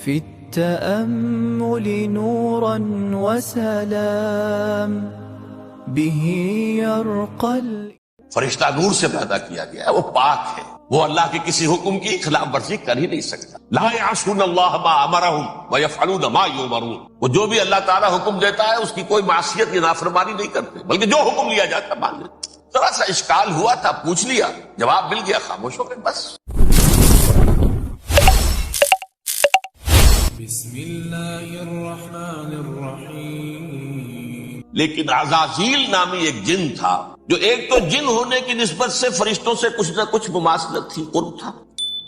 في التأمل نورا وسلام به يرقى فرشتہ نور سے پیدا کیا گیا ہے، وہ پاک ہے، وہ اللہ کے کسی حکم کی خلاف ورزی کر ہی نہیں سکتا۔ لا يعصون اللہ ما امرهم ويفعلون ما يؤمرون، وہ جو بھی اللہ تعالیٰ حکم دیتا ہے اس کی کوئی معصیت یا نافرمانی نہیں کرتے، بلکہ جو حکم لیا جاتا ہے مان لیتے۔ ذرا سا اشکال ہوا تھا، پوچھ لیا، جواب مل گیا، خاموش ہو گئے بس۔ بسم اللہ الرحمن الرحیم۔ لیکن عزازیل نامی ایک جن تھا، جو ایک تو جن ہونے کی نسبت سے فرشتوں سے کچھ نہ کچھ مماثلت تھی، قرب تھا،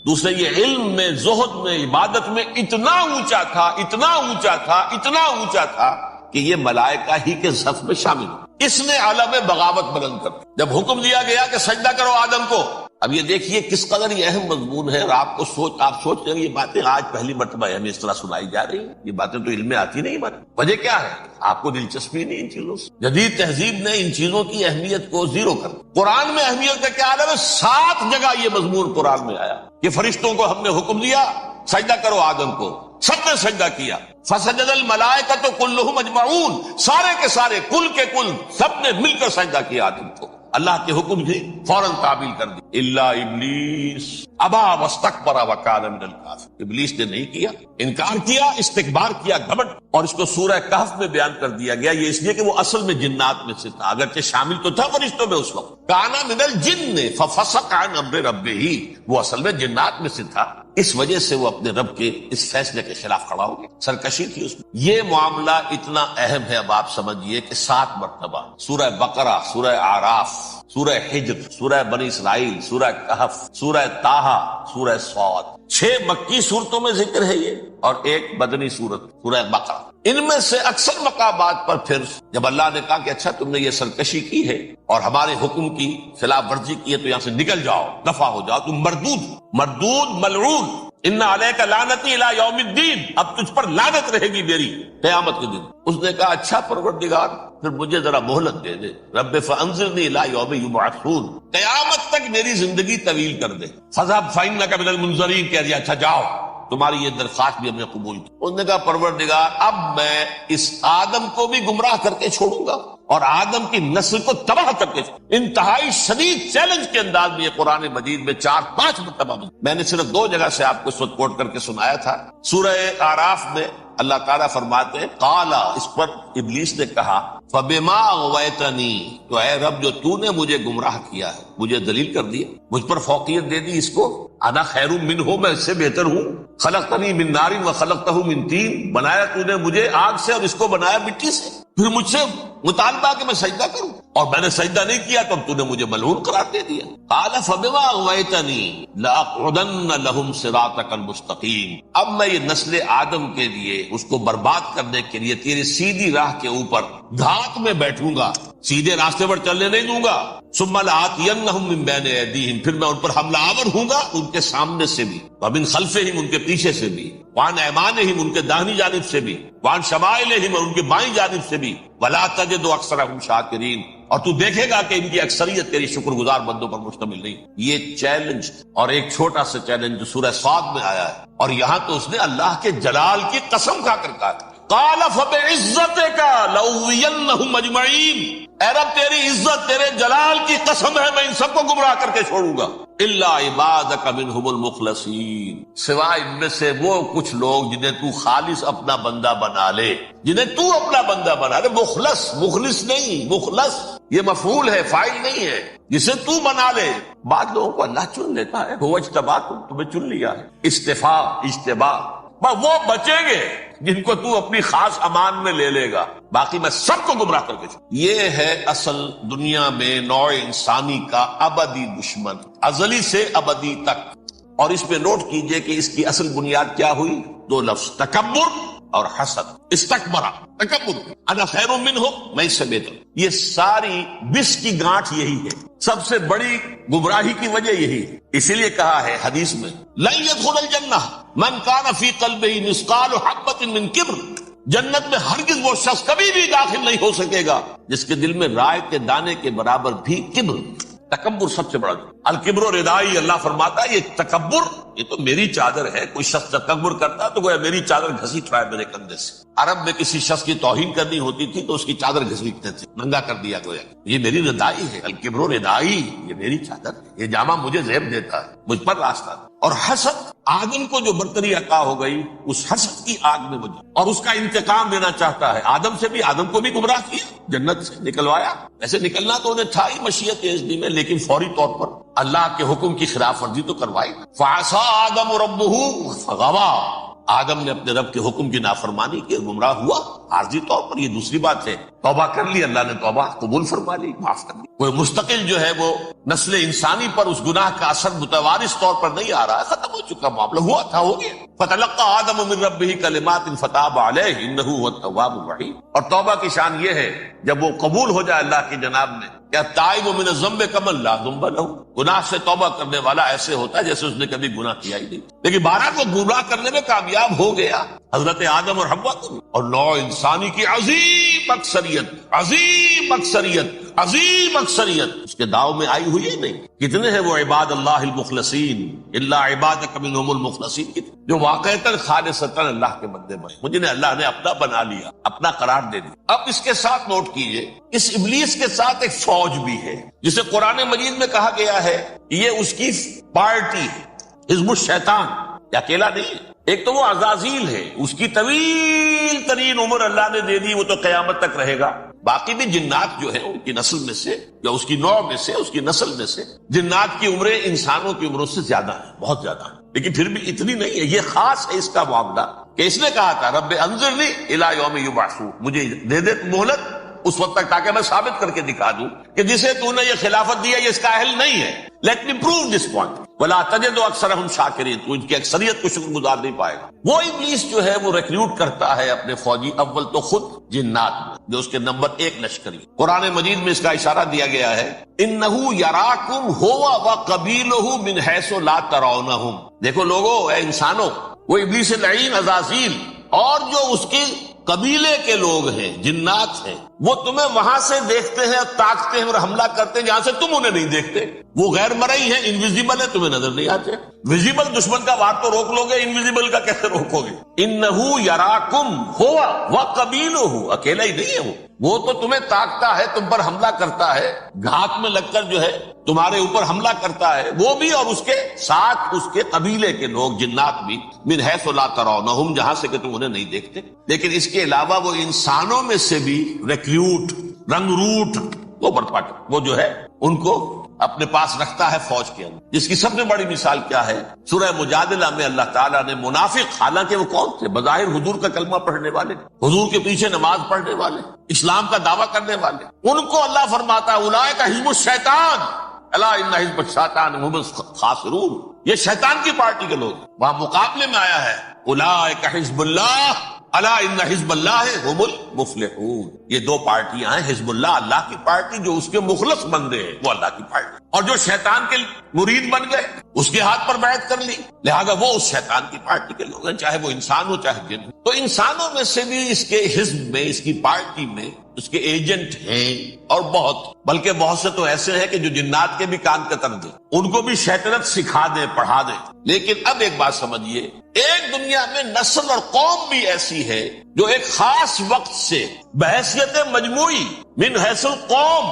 دوسرے یہ علم میں، زہد میں، عبادت میں اتنا اونچا تھا، اتنا اونچا تھا، اتنا اونچا تھا کہ یہ ملائکہ ہی کے صف میں شامل ہو۔ اس نے عالم بغاوت بلند کر دی۔ جب حکم دیا گیا کہ سجدہ کرو آدم کو، اب یہ دیکھیے کس قدر یہ اہم مضمون ہے، اور آپ سوچ رہے ہیں یہ باتیں آج پہلی مرتبہ ہمیں اس طرح سنائی جا رہی ہیں، یہ باتیں تو علم میں آتی نہیں ہماری۔ وجہ کیا ہے؟ آپ کو دلچسپی نہیں ان چیزوں سے۔ جدید تہذیب نے ان چیزوں کی اہمیت کو زیرو کر دیا۔ قرآن میں اہمیت کا کیا عالم ہے؟ 7 جگہ یہ مضمون قرآن میں آیا کہ فرشتوں کو ہم نے حکم دیا سجدہ کرو آدم کو، سب نے سجدہ کیا۔ فسجد الملائکۃ کلھم اجمعون، سارے کے سارے، کل کے کل، سب نے مل کر سجدہ کیا آدم کو۔ اللہ کے حکم سے فوراً تعبیل کر دی۔ الا ابلیس ابا واستکبر وکان من الکافرین، ابلیس نے نہیں کیا، انکار کیا، استکبار کیا، گھمنڈ۔ اور اس کو سورہ کہف میں بیان کر دیا گیا، یہ اس لیے کہ وہ اصل میں جنات میں سے تھا، اگرچہ شامل تو تھا فرشتوں میں اس وقت۔ کان من الجن ففسق عن امر ربہ، وہ اصل میں جنات میں سے تھا، اس وجہ سے وہ اپنے رب کے اس فیصلے کے خلاف کھڑا ہو گیا، سرکشی تھی اس میں۔ یہ معاملہ اتنا اہم ہے، اب آپ سمجھیے کہ 7 مرتبہ سورہ بقرہ، سورہ اعراف، سورہ حجر، سورہ بنی اسرائیل، سورہ کہف، سورہ طٰہٰ، سورہ صاد، 6 مکی صورتوں میں ذکر ہے یہ، اور ایک مدنی صورت سورہ بقرہ۔ ان میں سے اکثر مقامات پر پھر جب اللہ نے کہا کہ اچھا تم نے یہ سرکشی کی ہے اور ہمارے حکم کی خلاف ورزی کی ہے تو یہاں سے نکل جاؤ، دفع ہو جاؤ، تم مردود ملعون، ان علیک لعنتی الی یوم الدین، اب تجھ پر لعنت رہے گی میری قیامت کے دن۔ اس نے کہا اچھا پروردگار پھر مجھے ذرا مہلت دے دے، رب فانظرنی الی یوم یبعثون، قیامت تک میری زندگی طویل کر دے۔ فذهب فانک من المنظرین، کہہ دیا اچھا جاؤ، تمہاری یہ درخواست بھی ہم نے قبول کی۔ اس نے کہا پروردگار اب میں اس آدم کو بھی گمراہ کر کے چھوڑوں گا اور آدم کی نسل کو تباہ کر کے چھوڑوں۔ انتہائی شدید چیلنج کے انداز میں یہ قرآن مجید میں 4-5 مرتبہ میں نے صرف 2 جگہ سے آپ کو اس وقت کوٹ کر کے سنایا تھا۔ سورہ اعراف میں اللہ تعالیٰ فرماتے ہیں قالا، اس پر ابلیس نے کہا فبما اغویتنی، تو اے رب جو تو نے مجھے گمراہ کیا ہے، مجھے ذلیل کر دیا، مجھ پر فوقیت دے دی، اس کو انا خیر منہ، میں اس سے بہتر ہوں، خلقتنی من نار وخلقتہ من طین، بنایا تو نے مجھے آگ سے اور اس کو بنایا مٹی سے، پھر مجھ سے مطالبہ کہ میں سجدہ کروں اور میں نے سجدہ نہیں کیا تو اب تو نے مجھے ملعون قرار دے دیا۔ قال فبما اغویتنی لاقعدن لهم صراطک المستقیم، اب میں یہ نسل آدم کے لیے، اس کو برباد کرنے کے لیے تیری سیدھی راہ کے اوپر دھات میں بیٹھوں گا، سیدھے راستے پر چلنے نہیں دوں گا۔ ثم لآتینہم من بین ایدیہم، پھر میں ان پر حملہ آور ہوں گا، ان کے سامنے سے بھی، ومن خلفہم، ان کے پیچھے سے بھی، وعن ایمانہم، ان کے داہنی جانب سے بھی، وعن شمائلہم، اور ان کے بائیں جانب سے بھی، ولا تجد اکثرہم شاکرین، اور تو دیکھے گا کہ ان کی اکثریت تیری شکر گزار بندوں پر مشتمل نہیں۔ یہ چیلنج، اور ایک چھوٹا سا چیلنج جو سورہ صاد میں آیا ہے، اور یہاں تو اس نے اللہ کے جلال کی قسم کھا کر کہا قال فبعزتک لأغوینہم اجمعین، اے رب تیری عزت، تیرے جلال کی قسم ہے میں ان سب کو گمراہ کر کے چھوڑوں گا، الا عبادک منہم المخلصین، سوائے ان میں سے وہ کچھ لوگ جنہیں تو خالص اپنا بندہ بنا لے، جنہیں تو اپنا بندہ بنا لے، مخلص نہیں، مخلص یہ مفعول ہے، فاعل نہیں ہے، جسے تو بنا لے۔ بعض لوگوں کو اللہ چن لیتا ہے، هو اجتباکم، تمہیں چن لیا ہے، اجتباء، وہ بچیں گے جن کو تو اپنی خاص امان میں لے لے گا، باقی میں سب کو گمراہ کر کے چھوڑوں۔ یہ ہے اصل دنیا میں نوع انسانی کا ابدی دشمن، ازلی سے ابدی تک۔ اور اس پہ نوٹ کیجئے کہ اس کی اصل بنیاد کیا ہوئی؟ 2 لفظ، تکبر اور حسد۔ استکبرا، تکبر، انا خیر منہ، میں اس سے بہتر۔ یہ ساری بس کی گانٹھ یہی ہے، سب سے بڑی گمراہی کی وجہ یہی ہے۔ اسی لیے کہا ہے حدیث میں لن يدخل الجنہ من کان فی قلبہ مثقال حبۃ من کبر، جنت میں ہرگز وہ شخص کبھی بھی داخل نہیں ہو سکے گا جس کے دل میں رائے کے دانے کے برابر بھی کبر، تکبر سب سے بڑا الکبر ردائی، اللہ فرماتا ہے یہ تکبر یہ تو میری چادر ہے. کوئی شخص تکبر کرتا تو گویا میری چادر گھسیٹ رہا ہے میرے کندھے سے. عرب میں کسی شخص کی توہین کرنی ہوتی تھی تو اس کی چادر گھسیٹتے تھے، ننگا کر دیا گویا یہ میری ردائی ہے. الکبر ردائی، یہ میری چادر ہے، یہ جامہ مجھے زیب دیتا ہے، مجھ پر راستہ. اور حسد، آدم کو جو برتری عطا ہو گئی اس حسد کی آگ میں بجھا اور اس کا انتقام لینا چاہتا ہے. آدم کو بھی گمراہ کیا، جنت سے نکلوایا. ایسے نکلنا تو انہیں تھا ہی مشیت اذنی میں، لیکن فوری طور پر اللہ کے حکم کی خلاف ورزی تو کروائی. فعصى آدم ربه فغوى، آدم نے اپنے رب کے حکم کی نافرمانی کی، گمراہ ہوا عارضی طور پر. یہ دوسری بات ہے، توبہ کر لی، اللہ نے توبہ قبول فرما لی، معاف کر لی. کوئی مستقل جو ہے وہ نسل انسانی پر اس گناہ کا اثر متوارث طور پر نہیں آ رہا ہے، ختم ہو چکا معاملہ، ہوا تھا ہو گیا. فتلقى آدم من ربه كلمات فتاب عليه انه هو التواب الرحیم. اور توبہ کی شان یہ ہے جب وہ قبول ہو جائے اللہ کی جناب میں، کیا تائب من الذنب كمن لا ذنب له، گناہ سے توبہ کرنے والا ایسے ہوتا ہے جیسے اس نے کبھی گناہ کیا ہی نہیں. لیکن بارہ کو گمراہ کرنے میں کامیاب ہو گیا، حضرت آدم اور حوا کو. اور نوع انسانی کی عظیم اکثریت اس کے داؤ میں آئی ہوئی ہے نہیں. کتنے ہیں وہ عباد اللہ المخلصین، الا عبادک منہم المخلصین، جو واقعتاً خالصتاً اللہ کے بندے بنے، جنہیں اللہ نے اپنا بنا لیا، اپنا قرار دے دیا. اب اس کے ساتھ نوٹ کیجئے، اس ابلیس کے ساتھ ایک فوج بھی ہے جسے قرآن مجید میں کہا گیا ہے یہ اس کی پارٹی ہے، حزب الشیطان. یہ اکیلا نہیں ہے. ایک تو وہ عزازیل ہے، اس کی طویل ترین عمر اللہ نے دے دی، وہ تو قیامت تک رہے گا. باقی بھی جنات جو ہیں ان کی نسل میں سے یا اس کی نوع میں سے، اس کی نسل میں سے جنات کی عمریں انسانوں کی عمروں سے زیادہ ہیں، بہت زیادہ ہیں. لیکن پھر بھی اتنی نہیں ہے. یہ خاص ہے اس کا معاملہ کہ اس نے کہا تھا رب انظرنی الی یوم یبعثون، مجھے دے دے مہلت اس وقت تک تاکہ میں ثابت کر کے دکھا دوں کہ جسے تو نے یہ خلافت دیا یہ اس کا اہل نہیں ہے. Let me prove this point ولا تجد اکثرهم شاکرین، تو ان کی اکثریت کو شکر گزار نہیں پائے گا. وہ ابلیس جو ہے وہ ریکروٹ کرتا ہے اپنے فوجی، اول تو خود جنات میں جو اس کے نمبر 1 لشکری. قرآن مجید میں اس کا اشارہ دیا گیا ہے انہ یراکم هو وقبیلہ من حیث لا ترونہم. دیکھو لوگو، اے انسانوں، وہ ابلیس لعین عزازیل اور جو اس کی قبیلے کے لوگ ہیں، جنات ہیں، وہ تمہیں وہاں سے دیکھتے ہیں اور تاکتے ہیں اور حملہ کرتے ہیں جہاں سے تم انہیں نہیں دیکھتے. وہ غیر مرئی ہیں، انویزیبل ہے، تمہیں نظر نہیں آتے. ویزیبل دشمن کا وار تو روک لو گے، انویزیبل کا کیسے روکو گے؟ انہو یراکم ہوا وقبیلہ، اکیلا ہی نہیں ہے وہ تو تمہیں تاکتا ہے، تم پر حملہ کرتا ہے، گھات میں لگ کر جو ہے تمہارے اوپر حملہ کرتا ہے، وہ بھی اور اس کے ساتھ اس کے قبیلے کے لوگ جنات بھی، من حیث لا ترونہم، جہاں سے کہ تم انہیں نہیں دیکھتے. لیکن اس کے علاوہ وہ انسانوں میں سے بھی ریکریوٹ، رنگ روٹ، وہ برپاٹ، وہ جو ہے ان کو اپنے پاس رکھتا ہے فوج کے اندر. جس کی سب سے بڑی مثال کیا ہے؟ سورہ مجادلہ میں اللہ تعالیٰ نے منافق، حالانکہ وہ کون تھے؟ بظاہر حضور کا کلمہ پڑھنے والے، حضور کے پیچھے نماز پڑھنے والے، اسلام کا دعویٰ کرنے والے، ان کو اللہ فرماتا ہے اولئک حزب الشیطان الا ان حزب الشیطان هم الخاسرون. یہ شیطان کی پارٹی کے لوگ. وہاں مقابلے میں آیا ہے اولئک حزب اللہ الا ان حزب اللہ هم المفلحون. یہ دو پارٹیاں ہیں، حزب اللہ اللہ کی پارٹی جو اس کے مخلص بندے ہیں، وہ اللہ کی پارٹی، اور جو شیطان کے مرید بن گئے اس کے ہاتھ پر بیعت کر لی، لہذا وہ اس شیطان کی پارٹی کے لوگ ہیں، چاہے وہ انسان ہو چاہے جن ہو. تو انسانوں میں سے بھی اس کے حزب میں، اس کی پارٹی میں اس کے ایجنٹ ہیں، اور بلکہ بہت سے تو ایسے ہیں کہ جو جنات کے بھی کان کتر دیں، ان کو بھی شیطنت سکھا دیں، پڑھا دیں. لیکن اب ایک بات سمجھیے، ایک دنیا میں نسل اور قوم بھی ایسی ہے جو ایک خاص وقت سے بحیثیت مجموعی من حیث القوم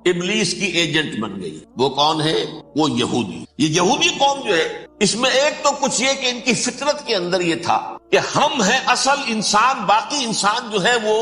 ابلیس کی ایجنٹ بن گئی. وہ کون ہے؟ وہ یہودی. یہ یہودی قوم جو ہے، اس میں ایک تو کچھ یہ کہ ان کی فطرت کے اندر یہ تھا کہ ہم ہیں اصل انسان، باقی انسان جو ہے وہ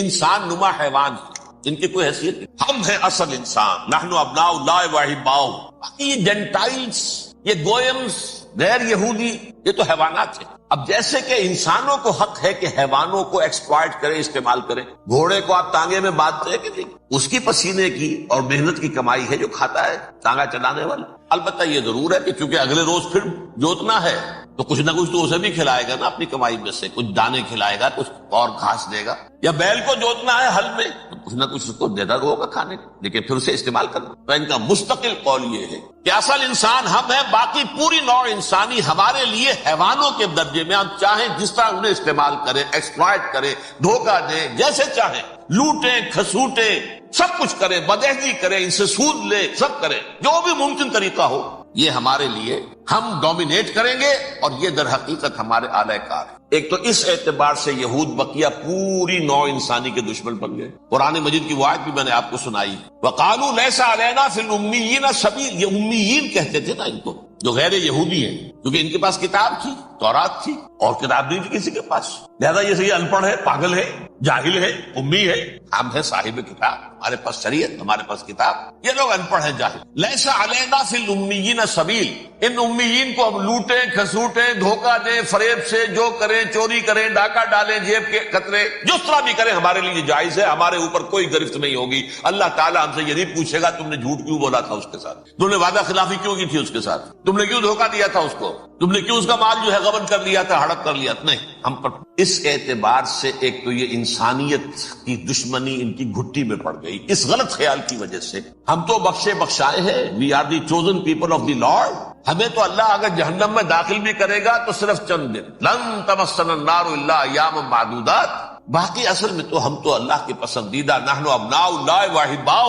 انسان نما حیوان ہے، ان کی کوئی حیثیت نہیں. ہم ہیں اصل انسان، نحن ابناء اللہ واحباؤ. باقی یہ جینٹائلز، یہ گوئمز، غیر یہودی، یہ تو حیوانات ہیں. اب جیسے کہ انسانوں کو حق ہے کہ حیوانوں کو ایکسپلائٹ کرے، استعمال کرے. گھوڑے کو آپ تانگے میں باندھتے ہیں کہ نہیں؟ اس کی پسینے کی اور محنت کی کمائی ہے جو کھاتا ہے تانگا چلانے والا. البتہ یہ ضرور ہے کہ چونکہ اگلے روز پھر جوتنا ہے تو کچھ نہ کچھ تو اسے بھی کھلائے گا نا، اپنی کمائی میں سے کچھ دانے کھلائے گا، کچھ اور گھاس دے گا. یا بیل کو جوتنا ہے ہل میں تو کچھ نہ کچھ اس کو دیتا ہوگا کھانے، لیکن پھر اسے استعمال کرنا. تو ان کا مستقل قول یہ ہے کہ اصل انسان ہم ہیں، باقی پوری نوع انسانی ہمارے لیے حیوانوں کے درجے میں. ہم چاہیں جس طرح انہیں استعمال کریں، ایکسپلائٹ کریں، دھوکہ دیں، جیسے چاہیں، لوٹیں، کھسوٹیں، سب کچھ کریں، بدہضی کریں، ان سے سود لے، سب کریں، جو بھی ممکن طریقہ ہو، یہ ہمارے لیے ہم ڈومینیٹ کریں گے، اور یہ در حقیقت ہمارے اعلی کار ہے۔ ایک تو اس اعتبار سے یہود بقیہ پوری نوع انسانی کے دشمن بن گئے۔ قرآن مجید کی وہ آیت بھی میں نے آپ کو سنائی، وَقَالُوا لَيْسَ عَلَيْنَا فِي الْأُمِّيِّينَ سَبِيلٌ، یہ امیین کہتے تھے نا ان کو، جو غیر یہودی ہیں، کیونکہ ان کے پاس کتاب تھی، تورات تھی، اور کتاب نہیں تھی کسی کے پاس، لہذا یہ ان پڑھ ہے، پاگل ہے، جاہل ہے، امی ہے۔ ہم ہے صاحب کتاب، ہمارے پاس شریعت، ہمارے پاس کتاب، یہ لوگ ان پڑھ ہیں، جاہل۔ لیس علینا فی الامیین سبیل، ان امیین کو ہم لوٹیں، کھسوٹیں، دھوکہ دیں، فریب سے جو کریں، چوری کریں، ڈاکہ ڈالیں، جیب کے قطرے، جس طرح بھی کریں ہمارے لیے جائز ہے، ہمارے اوپر کوئی گرفت نہیں ہوگی۔ اللہ تعالیٰ ہم سے یہ نہیں پوچھے گا تم نے جھوٹ کیوں بولا تھا اس کے ساتھ، تم نے وعدہ خلافی کیوں کی تھی اس کے ساتھ، تم نے کیوں دھوکہ دیا تھا اس کو، تم نے کیوں اس کا مال جو ہے غبن کر لیا تھا، ہڑپ کر لیا تھا۔ نہیں، ہم پر اس اعتبار سے ایک تو یہ انسانیت کی دشمنی ان کی گھٹی میں پڑ گئی، اس غلط خیال کی وجہ سے۔ ہم تو بخشے بخشائے ہیں، we are the chosen people of the Lord, ہمیں تو اللہ اگر جہنم میں داخل بھی کرے گا تو صرف چند دن، لن تمسنا النار الا ایاما معدودات، باقی اصل میں تو ہم تو اللہ کے پسندیدہ، نحن ابناء اللہ واحباہ،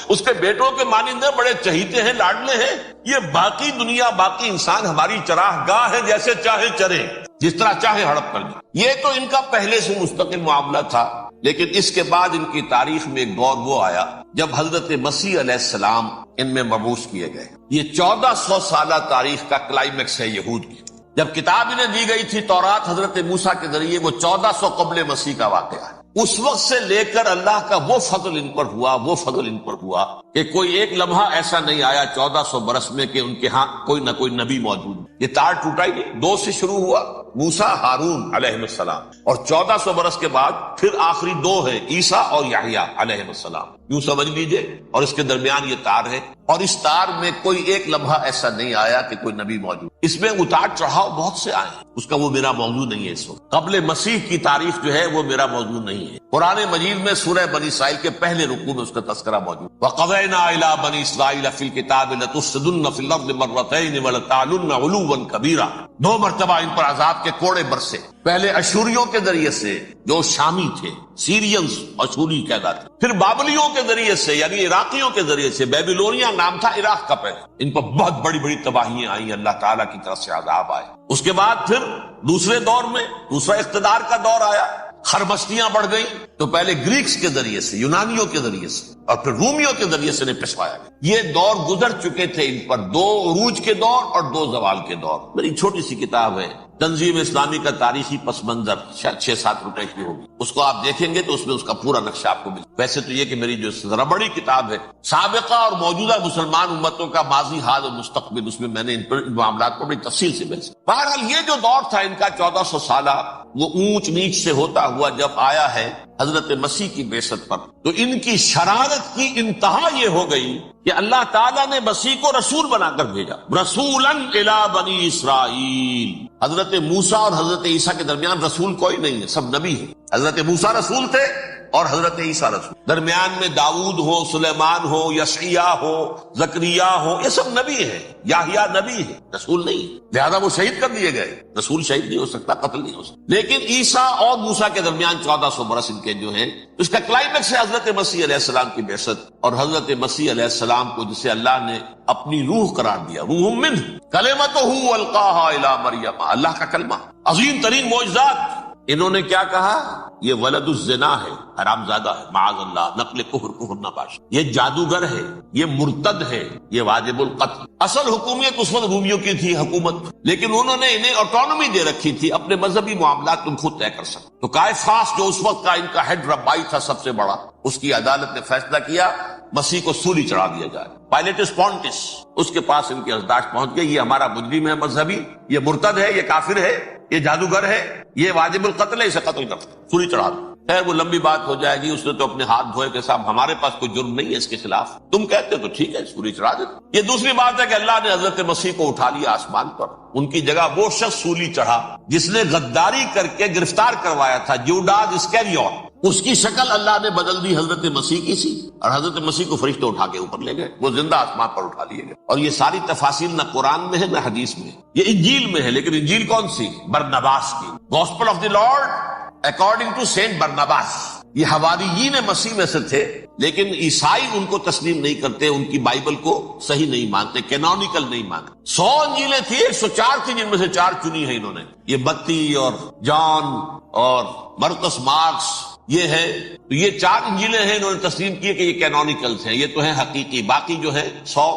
اس کے بیٹوں کے مانند ہیں، بڑے چہیتے ہیں، لاڈلے ہیں۔ یہ باقی دنیا، باقی انسان ہماری چراہ گاہ ہے، جیسے چاہے چرے، جس طرح چاہے ہڑپ کر جائے۔ یہ تو ان کا پہلے سے مستقل معاملہ تھا، لیکن اس کے بعد ان کی تاریخ میں ایک دور وہ آیا جب حضرت مسیح علیہ السلام ان میں مبعوث کیے گئے۔ یہ 1400 سالہ تاریخ کا کلائمیکس ہے یہود کی۔ جب کتاب انہیں دی گئی تھی تورات حضرت موسیٰ کے ذریعے، وہ 1400 قبل مسیح کا واقعہ ہے۔ اس وقت سے لے کر اللہ کا وہ فضل ان پر ہوا، وہ فضل ان پر ہوا کہ کوئی ایک لمحہ ایسا نہیں آیا 1400 برس میں کہ ان کے ہاں کوئی نہ کوئی نبی موجود۔ یہ تار ٹوٹا ہی نہیں، 2 سے شروع ہوا، موسیٰ، ہارون علیہ السلام، اور 1400 برس کے بعد پھر آخری 2 ہے، عیسیٰ اور یحییٰ علیہ السلام، یوں سمجھ لیجئے، اور اس کے درمیان یہ تار ہے، اور اس تار میں کوئی ایک لمحہ ایسا نہیں آیا کہ کوئی نبی موجود۔ اس میں اتار چڑھاؤ بہت سے آئے ہیں، اس کا وہ میرا موضوع نہیں ہے اس وقت۔ قبل مسیح کی تاریخ جو ہے وہ میرا موضوع نہیں ہے۔ قرآن مجید میں سورہ بنی اسرائیل کے پہلے رکوع میں اس کا تذکرہ موجود۔ وَقَضَيْنَا إِلَىٰ بَنِي إِسْرَائِيلَ فِي الْكِتَابِ لَتُفْسِدُنَّ فِي الْأَرْضِ مَرَّتَيْنِ وَلَتَعْلُنَّ عُلُوًّا كَبِيرًا، 2 مرتبہ ان پر عذاب کے کوڑے برسے، پہلے اشوریوں کے ذریعے سے جو شامی تھے، سیرینز اشوری کہلاتے، پھر بابلیوں کے ذریعے سے یعنی عراقیوں کے ذریعے سے، بیبیلونیا نام تھا عراق کا پہلے، ان پر بہت بڑی بڑی تباہیاں آئیں، اللہ تعالیٰ کی طرف سے عذاب آئے۔ اس کے بعد پھر دوسرے دور میں دوسرا اقتدار کا دور آیا، خرمستیاں بڑھ گئیں، تو پہلے گریکس کے ذریعے سے، یونانیوں کے ذریعے سے، اور پھر رومیوں کے ذریعے سے انہیں پسوایا گیا۔ یہ دور گزر چکے تھے ان پر، 2 عروج کے دور اور 2 زوال کے دور۔ میری چھوٹی سی کتاب ہے تنظیم اسلامی کا تاریخی پس منظر، شاید 6-7 روپے کی ہوگی، اس کو آپ دیکھیں گے تو اس میں اس کا پورا نقشہ آپ کو ملے۔ ویسے تو یہ کہ میری جو ذرا بڑی کتاب ہے سابقہ اور موجودہ مسلمان امتوں کا ماضی، حال اور مستقبل، اس میں میں نے ان معاملات کو بڑی تفصیل سے بحث۔ بہرحال یہ جو دور تھا ان کا 1400 سالہ، وہ اونچ نیچ سے ہوتا ہوا جب آیا ہے حضرت مسیح کی بعثت پر، تو ان کی شرارت کی انتہا یہ ہو گئی کہ اللہ تعالیٰ نے مسیح کو رسول بنا کر بھیجا، رسولاً الی بنی اسرائیل۔ حضرت موسیٰ اور حضرت عیسیٰ کے درمیان رسول کوئی نہیں ہے، سب نبی ہیں۔ حضرت موسیٰ رسول تھے اور حضرت عیسیٰ رسول، درمیان میں داؤد ہو، سلیمان ہو، یشعیاء ہو، زکریا ہو، یہ سب نبی ہیں، یحییٰ نبی ہے، رسول نہیں، لہذا وہ شہید کر دیے گئے۔ رسول شہید نہیں ہو سکتا، قتل نہیں ہو سکتا۔ لیکن عیسیٰ اور موسیٰ کے درمیان 1400 برس ان کے جو ہیں، اس کا کلائمیکس ہے حضرت مسیح علیہ السلام کی بعثت، اور حضرت مسیح علیہ السلام کو جسے اللہ نے اپنی روح قرار دیا، روح منہ، کلمتہ القاہا الی مریم، اللہ کا کلمہ، عظیم ترین معجزات۔ انہوں نے کیا کہا؟ یہ ولد الزنا ہے، حرام زادہ ہے، معاذ اللہ، نقل کفر نہ باش، یہ جادوگر ہے، یہ مرتد ہے، یہ واجب القتل۔ اصل حکومت اس وقت رومیوں کی تھی حکومت، لیکن انہوں نے انہیں آٹونومی دے رکھی تھی، اپنے مذہبی معاملات تم خود طے کر سکتے۔ تو قائفاس جو اس وقت کا ان کا ہیڈ ربائی تھا سب سے بڑا، اس کی عدالت نے فیصلہ کیا مسیح کو سولی چڑھا دیا جائے۔ پائلیٹس پونٹس اس کے پاس ان کی یادداشت پہنچ گئی، یہ ہمارا مجرم ہے مذہبی، یہ مرتد ہے، یہ کافر ہے، یہ جادوگر ہے، یہ واجب القتل ہے، اسے قتل کر سولی چڑھا دو۔ خیر وہ لمبی بات ہو جائے گی، اس نے تو اپنے ہاتھ دھوئے کہ صاحب ہمارے پاس کوئی جرم نہیں ہے اس کے خلاف، تم کہتے ہو تو ٹھیک ہے، سولی چڑھا دے۔ یہ دوسری بات ہے کہ اللہ نے حضرت مسیح کو اٹھا لیا آسمان پر، ان کی جگہ وہ شخص سولی چڑھا جس نے غداری کر کے گرفتار کروایا تھا، جوڈاس اسکیریوٹ، اس کی شکل اللہ نے بدل دی حضرت مسیح کی سی، اور حضرت مسیح کو فرشتے اٹھا کے اوپر لے گئے، وہ زندہ آسمان پر اٹھا لیے گئے۔ اور یہ ساری تفاصیل نہ قرآن میں ہے نہ حدیث میں ہے، یہ انجیل میں ہے، لیکن انجیل کون سی؟ برنباس کی، gospel of the Lord according to Saint Barnabas. یہ حواریین مسیح میں سے تھے، لیکن عیسائی ان کو تسلیم نہیں کرتے، ان کی بائبل کو صحیح نہیں مانتے، کینونیکل نہیں مانتے۔ 100 انجیلیں تھی، 104 تھی، جن میں سے 4 چنی ہیں انہوں نے، یہ متی اور جان اور مرکس مارکس یہ ہے، تو یہ 4 انجیلیں ہیں، انہوں نے تسلیم کیے کہ یہ کینونیکلز ہیں، یہ تو ہیں حقیقی، باقی جو ہے 100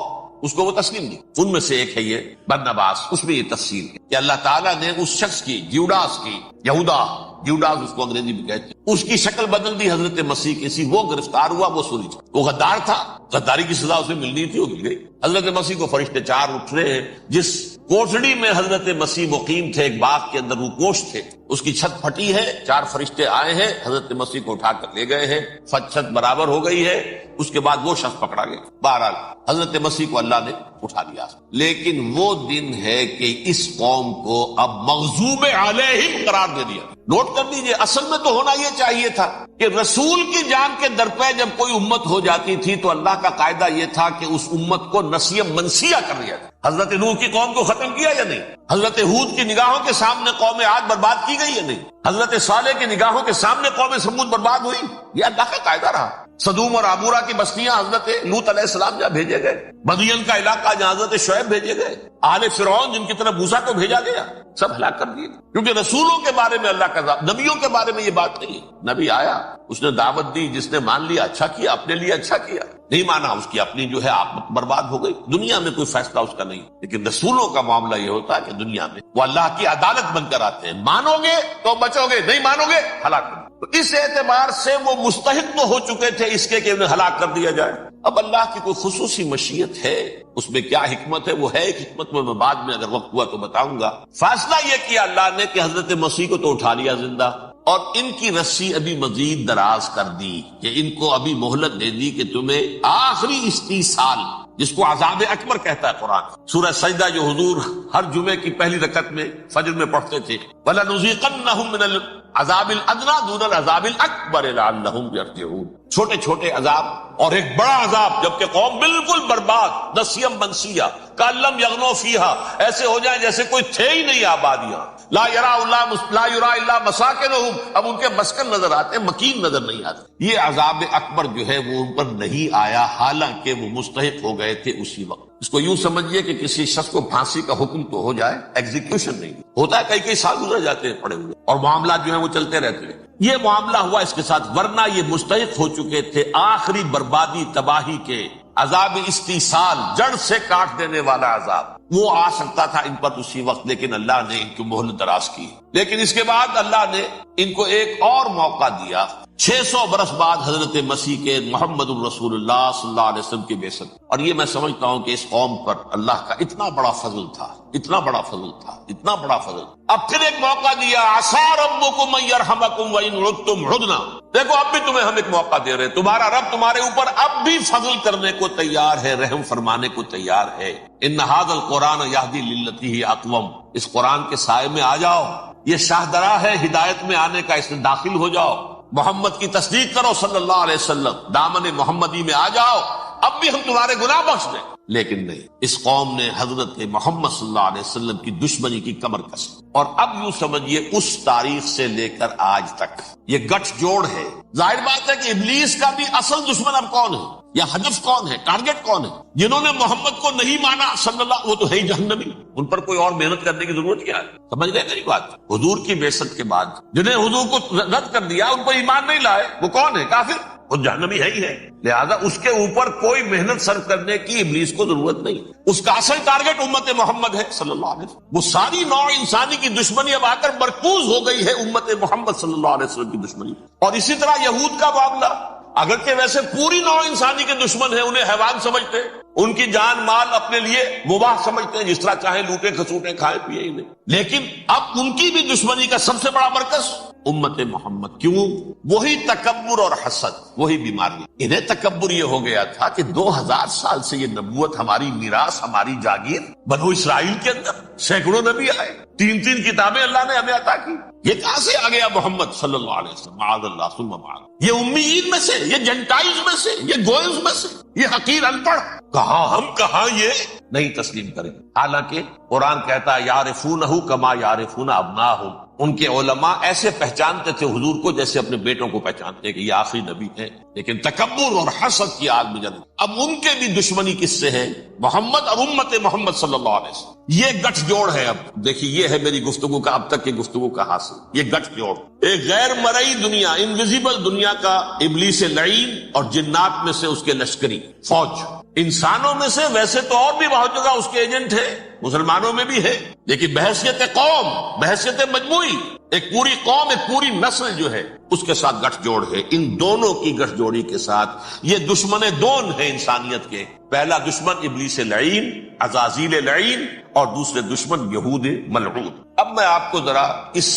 اس کو وہ تسلیم نہیں۔ ان میں سے ایک ہے یہ برنباس، اس میں یہ تفصیل ہے کہ اللہ تعالیٰ نے اس شخص کی، جیوڈاس کی، یہودا جیوڈاس اس کو انگریزی میں کہتے ہیں، اس کی شکل بدل دی حضرت مسیح کی سی، وہ گرفتار ہوا، وہ سولی تھا، وہ غدار تھا، غداری کی سزا اسے ملنی تھی، وہ مل گئی۔ حضرت مسیح کو فرشتے 4 اٹھ رہے ہیں، جس کوٹڑی میں حضرت مسیح مقیم تھے، ایک باغ کے اندر روپوش تھے، اس کی چھت پھٹی ہے، 4 فرشتے آئے ہیں، حضرت مسیح کو اٹھا کر لے گئے ہیں، چھت برابر ہو گئی ہے، اس کے بعد وہ شخص پکڑا گیا۔ بہرحال حضرت مسیح کو اللہ نے اٹھا لیا، لیکن وہ دن ہے کہ اس قوم کو اب مغضوب علیہم قرار دے دیا۔ نوٹ کر لیجئے، اصل میں تو ہونا یہ چاہیے تھا کہ رسول کی جان کے در پہ جب کوئی امت ہو جاتی تھی تو اللہ کا قاعدہ یہ تھا کہ اس امت کو نسیہ منسیہ کر دیا جائے۔ حضرت نوح کی قوم کو ختم کیا یا نہیں؟ حضرت ہود کی نگاہوں کے سامنے قوم عاد برباد کی گئی یا نہیں؟ حضرت صالح کی نگاہوں کے سامنے قوم سمود برباد ہوئی؟ یہ اللہ کا قاعدہ رہا۔ سدوم اور عمورہ کی بستیاں حضرت لوط علیہ السلام جہاں بھیجے گئے، مدین کا علاقہ جہاں حضرت شعیب بھیجے گئے، آل فرعون جن کی طرف موسیٰ کو بھیجا گیا، سب ہلاک کر دیے، کیونکہ رسولوں کے بارے میں اللہ کا ذات، نبیوں کے بارے میں یہ بات نہیں ہے۔ نبی آیا، اس نے دعوت دی، جس نے مان لیا اچھا کیا، اپنے لیے اچھا کیا، نہیں مانا اس کی اپنی جو ہے آپ برباد ہو گئی، دنیا میں کوئی فیصلہ اس کا نہیں۔ لیکن رسولوں کا معاملہ یہ ہوتا ہے کہ دنیا میں وہ اللہ کی عدالت بن کر آتے ہیں، مانو گے تو بچو گے، نہیں مانو گے ہلاک کر۔ تو اس اعتبار سے وہ مستحق تو ہو چکے تھے اس کے کہ انہیں ہلاک کر دیا جائے۔ اب اللہ کی کوئی خصوصی مشیت ہے، اس میں کیا حکمت ہے، وہ ہے ایک حکمت، میں بعد میں اگر وقت ہوا تو بتاؤں گا۔ فیصلہ یہ کیا اللہ نے کہ حضرت مسیح کو تو اٹھا لیا زندہ، اور ان کی رسی ابھی مزید دراز کر دی، کہ ان کو ابھی مہلت دے دی کہ تمہیں آخری 30 سال، جس کو عذاب اکبر کہتا ہے قرآن، سورہ سجدہ جو حضور ہر جمعے کی پہلی رکعت میں فجر میں پڑھتے تھے، وَلَنُذِيقَنَّهُم مِّنَ الْعَذَابِ الْأَدْنَىٰ دُونَ الْعَذَابِ الْأَكْبَرِ لَعَلَّهُمْ يَرْجِعُونَ، چھوٹے چھوٹے عذاب اور ایک بڑا عذاب، جبکہ قوم بالکل برباد، نسیم منسیہ، کَأَن لَّمْ يَغْنَوْا فِيهَا، ایسے ہو جائیں جیسے کوئی تھے ہی نہیں آبادیاں، لا یرا الا مساکنہم، اب ان کے مسکن نظر آتے، مکین نظر نہیں آتے۔ یہ عذاب اکبر جو ہے وہ ان پر نہیں آیا، حالانکہ وہ مستحق ہو گئے تھے اسی وقت۔ اس کو یوں سمجھیے کہ کسی شخص کو پھانسی کا حکم تو ہو جائے، ایگزیکیوشن نہیں ہوتا ہے، کئی سال گزر جاتے ہیں پڑے ہوئے، اور معاملات جو ہیں وہ چلتے رہتے ہیں۔ یہ معاملہ ہوا اس کے ساتھ، ورنہ یہ مستحق ہو چکے تھے آخری بربادی تباہی کے، عذاب استیصال، جڑ سے کاٹ دینے والا عذاب، وہ آ سکتا تھا ان پر اسی وقت، لیکن اللہ نے ان کی مہلت دراز کی۔ لیکن اس کے بعد اللہ نے ان کو ایک اور موقع دیا، 600 برس بعد حضرت مسیح کے، محمد الرسول اللہ صلی اللہ علیہ وسلم کی بعثت۔ اور یہ میں سمجھتا ہوں کہ اس قوم پر اللہ کا اتنا بڑا فضل تھا، اتنا بڑا فضل تھا، اتنا بڑا فضل۔ اب پھر ایک موقع دیا، عسیٰ ربکم ان یرحمکم وان عدتم عدنا، دیکھو اب بھی تمہیں ہم ایک موقع دے رہے ہیں، تمہارا رب تمہارے اوپر اب بھی فضل کرنے کو تیار ہے، رحم فرمانے کو تیار ہے۔ ان ھذا القرآن یہدی للتی ہی اقوم، اس قرآن کے سائے میں آ جاؤ، یہ شاہدرا ہے ہدایت میں آنے کا، اس میں داخل ہو جاؤ، محمد کی تصدیق کرو صلی اللہ علیہ وسلم، دامن محمدی میں آ جاؤ، اب بھی ہم تمہارے گناہ بخش دیں۔ لیکن نہیں، اس قوم نے حضرت محمد صلی اللہ علیہ وسلم کی دشمنی کی کمر کسی، اور اب یوں سمجھیے اس تاریخ سے لے کر آج تک یہ گٹھ جوڑ ہے۔ ظاہر بات ہے کہ ابلیس کا بھی اصل دشمن اب کون ہے، یا ہدف کون ہے، ٹارگٹ کون ہے؟ جنہوں نے محمد کو نہیں مانا صلی اللہ، وہ تو ہے ہی جہنمی، ان پر کوئی اور محنت کرنے کی ضرورت کیا ہے؟ سمجھ رہے میری بات؟ حضور کی بعثت کے بعد جنہیں حضور کو رد کر دیا، ان پر ایمان نہیں لائے، وہ کون ہے؟ کافر، وہ جہنمی ہے ہی ہے، لہذا اس کے اوپر کوئی محنت صرف کرنے کی ابلیس کو ضرورت نہیں۔ اس کا اصل ٹارگٹ امت محمد ہے صلی اللہ علیہ وسلم، وہ ساری نوع انسانی کی دشمنی اب آ کر مرکوز ہو گئی ہے امت محمد صلی اللہ علیہ وسلم کی دشمنی۔ اور اسی طرح یہود کا معاملہ، اگرچہ ویسے پوری نوع انسانی کے دشمن ہیں، انہیں حیوان سمجھتے، ان کی جان مال اپنے لیے مباح سمجھتے ہیں، جس طرح چاہیں لوٹیں کھسوٹیں، کھائیں پیئیں انہیں، لیکن اب ان کی بھی دشمنی کا سب سے بڑا مرکز امت محمد۔ کیوں؟ وہی تکبر اور حسد، وہی بیماری۔ انہیں تکبر یہ ہو گیا تھا کہ 2000 سال سے یہ نبوت ہماری میراث، ہماری جاگیر، بنو اسرائیل کے اندر سینکڑوں نبی آئے، 3 کتابیں اللہ نے ہمیں عطا کی، یہ کہاں سے آ گیا محمد صلی اللہ علیہ وسلم؟ معاذ اللہ ثم معاذ، یہ امیین میں سے، یہ جنٹائلز میں سے، یہ گوئلز میں سے، یہ حقیر ان پڑھ، کہاں ہم کہاں یہ نہیں تسلیم کریں۔ حالانکہ قرآن کہتا ہے یعرفونہ کما یعرفون ابناہم، ان کے علماء ایسے پہچانتے تھے حضور کو جیسے اپنے بیٹوں کو پہچانتے کہ یہ آخری نبی ہے، لیکن تکبر اور حسد کی آگ میں جلتے۔ اب ان کے بھی دشمنی کس سے ہے؟ محمد اور امت محمد صلی اللہ علیہ وسلم۔ یہ گٹھ جوڑ ہے۔ اب دیکھیے یہ ہے میری گفتگو کا اب تک کی گفتگو کا حاصل، یہ گٹھ جوڑ۔ ایک غیر مرئی دنیا، انویزیبل دنیا کا ابلیس لعین اور جنات میں سے اس کے لشکری فوج، انسانوں میں سے ویسے تو اور بھی بہت جگہ اس کے ایجنٹ ہے، مسلمانوں میں بھی ہے، لیکن بحیثیت قوم، بحیثیت مجموعی، ایک پوری قوم، ایک پوری نسل جو ہے اس کے ساتھ گٹھ جوڑ ہے۔ ان دونوں کی گٹھ جوڑی کے ساتھ یہ دشمن دون ہے انسانیت کے۔ پہلا دشمن ابلیس لعین، عزازیل لعین، اور دوسرے دشمن یہود ملعون۔ اب میں آپ کو ذرا اس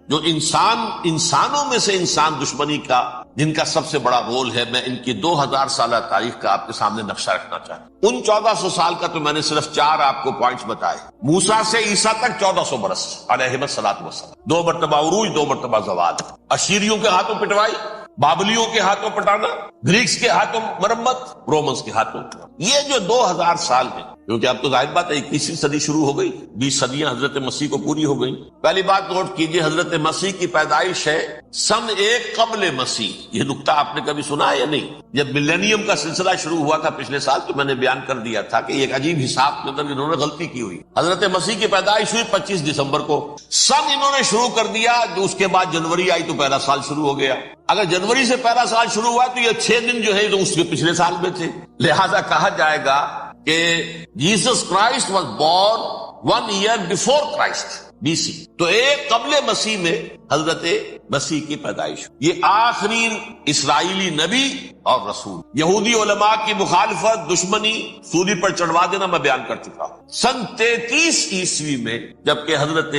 جو انسانوں میں سے انسان دشمنی کا جن کا سب سے بڑا رول ہے، میں ان کی 2000 سالہ تاریخ کا آپ کے سامنے نقشہ رکھنا چاہتا ہوں۔ ان 1400 سال کا تو میں نے صرف 4 آپ کو پوائنٹس بتائے۔ موسیٰ سے عیسیٰ تک 1400 برس علیہ الصلوۃ والسلام، 2 مرتبہ عروج، 2 مرتبہ زوال، اشیریوں کے ہاتھوں پٹوائی، بابلیوں کے ہاتھوں پٹانا، گریکس کے ہاتھوں مرمت، رومنس کے ہاتھوں۔ یہ جو 2000 سال ہیں، کیونکہ اب تو ظاہر بات ہے 21ویں صدی شروع ہو گئی، 20 صدیاں حضرت مسیح کو پوری ہو گئی۔ پہلی بات نوٹ کیجئے، حضرت مسیح کی پیدائش ہے سن 1 قبل مسیح۔ یہ نقطہ آپ نے کبھی سنا ہے یا نہیں؟ جب ملینیم کا سلسلہ شروع ہوا تھا پچھلے سال تو میں نے بیان کر دیا تھا کہ ایک عجیب حساب کے اندر انہوں نے غلطی کی ہوئی۔ حضرت مسیح کی پیدائش ہوئی 25 دسمبر کو، سن انہوں نے شروع کر دیا، جو اس کے بعد جنوری آئی تو پہلا سال شروع ہو گیا۔ اگر جنوری سے پہلا سال شروع ہوا تو یہ 6 دن جو ہے تو اس کے پچھلے سال میں تھے، لہذا کہا جائے گا کہ Jesus Christ was born 1 year before Christ BC۔ تو 1 قبل مسیح میں حضرت مسیح کی پیدائش۔ یہ آخری اسرائیلی نبی اور رسول۔ یہودی علماء کی مخالفت، دشمنی، سولی پر چڑھوا دینا میں بیان کر چکا ہوں۔ سن 33 عیسوی میں جبکہ حضرت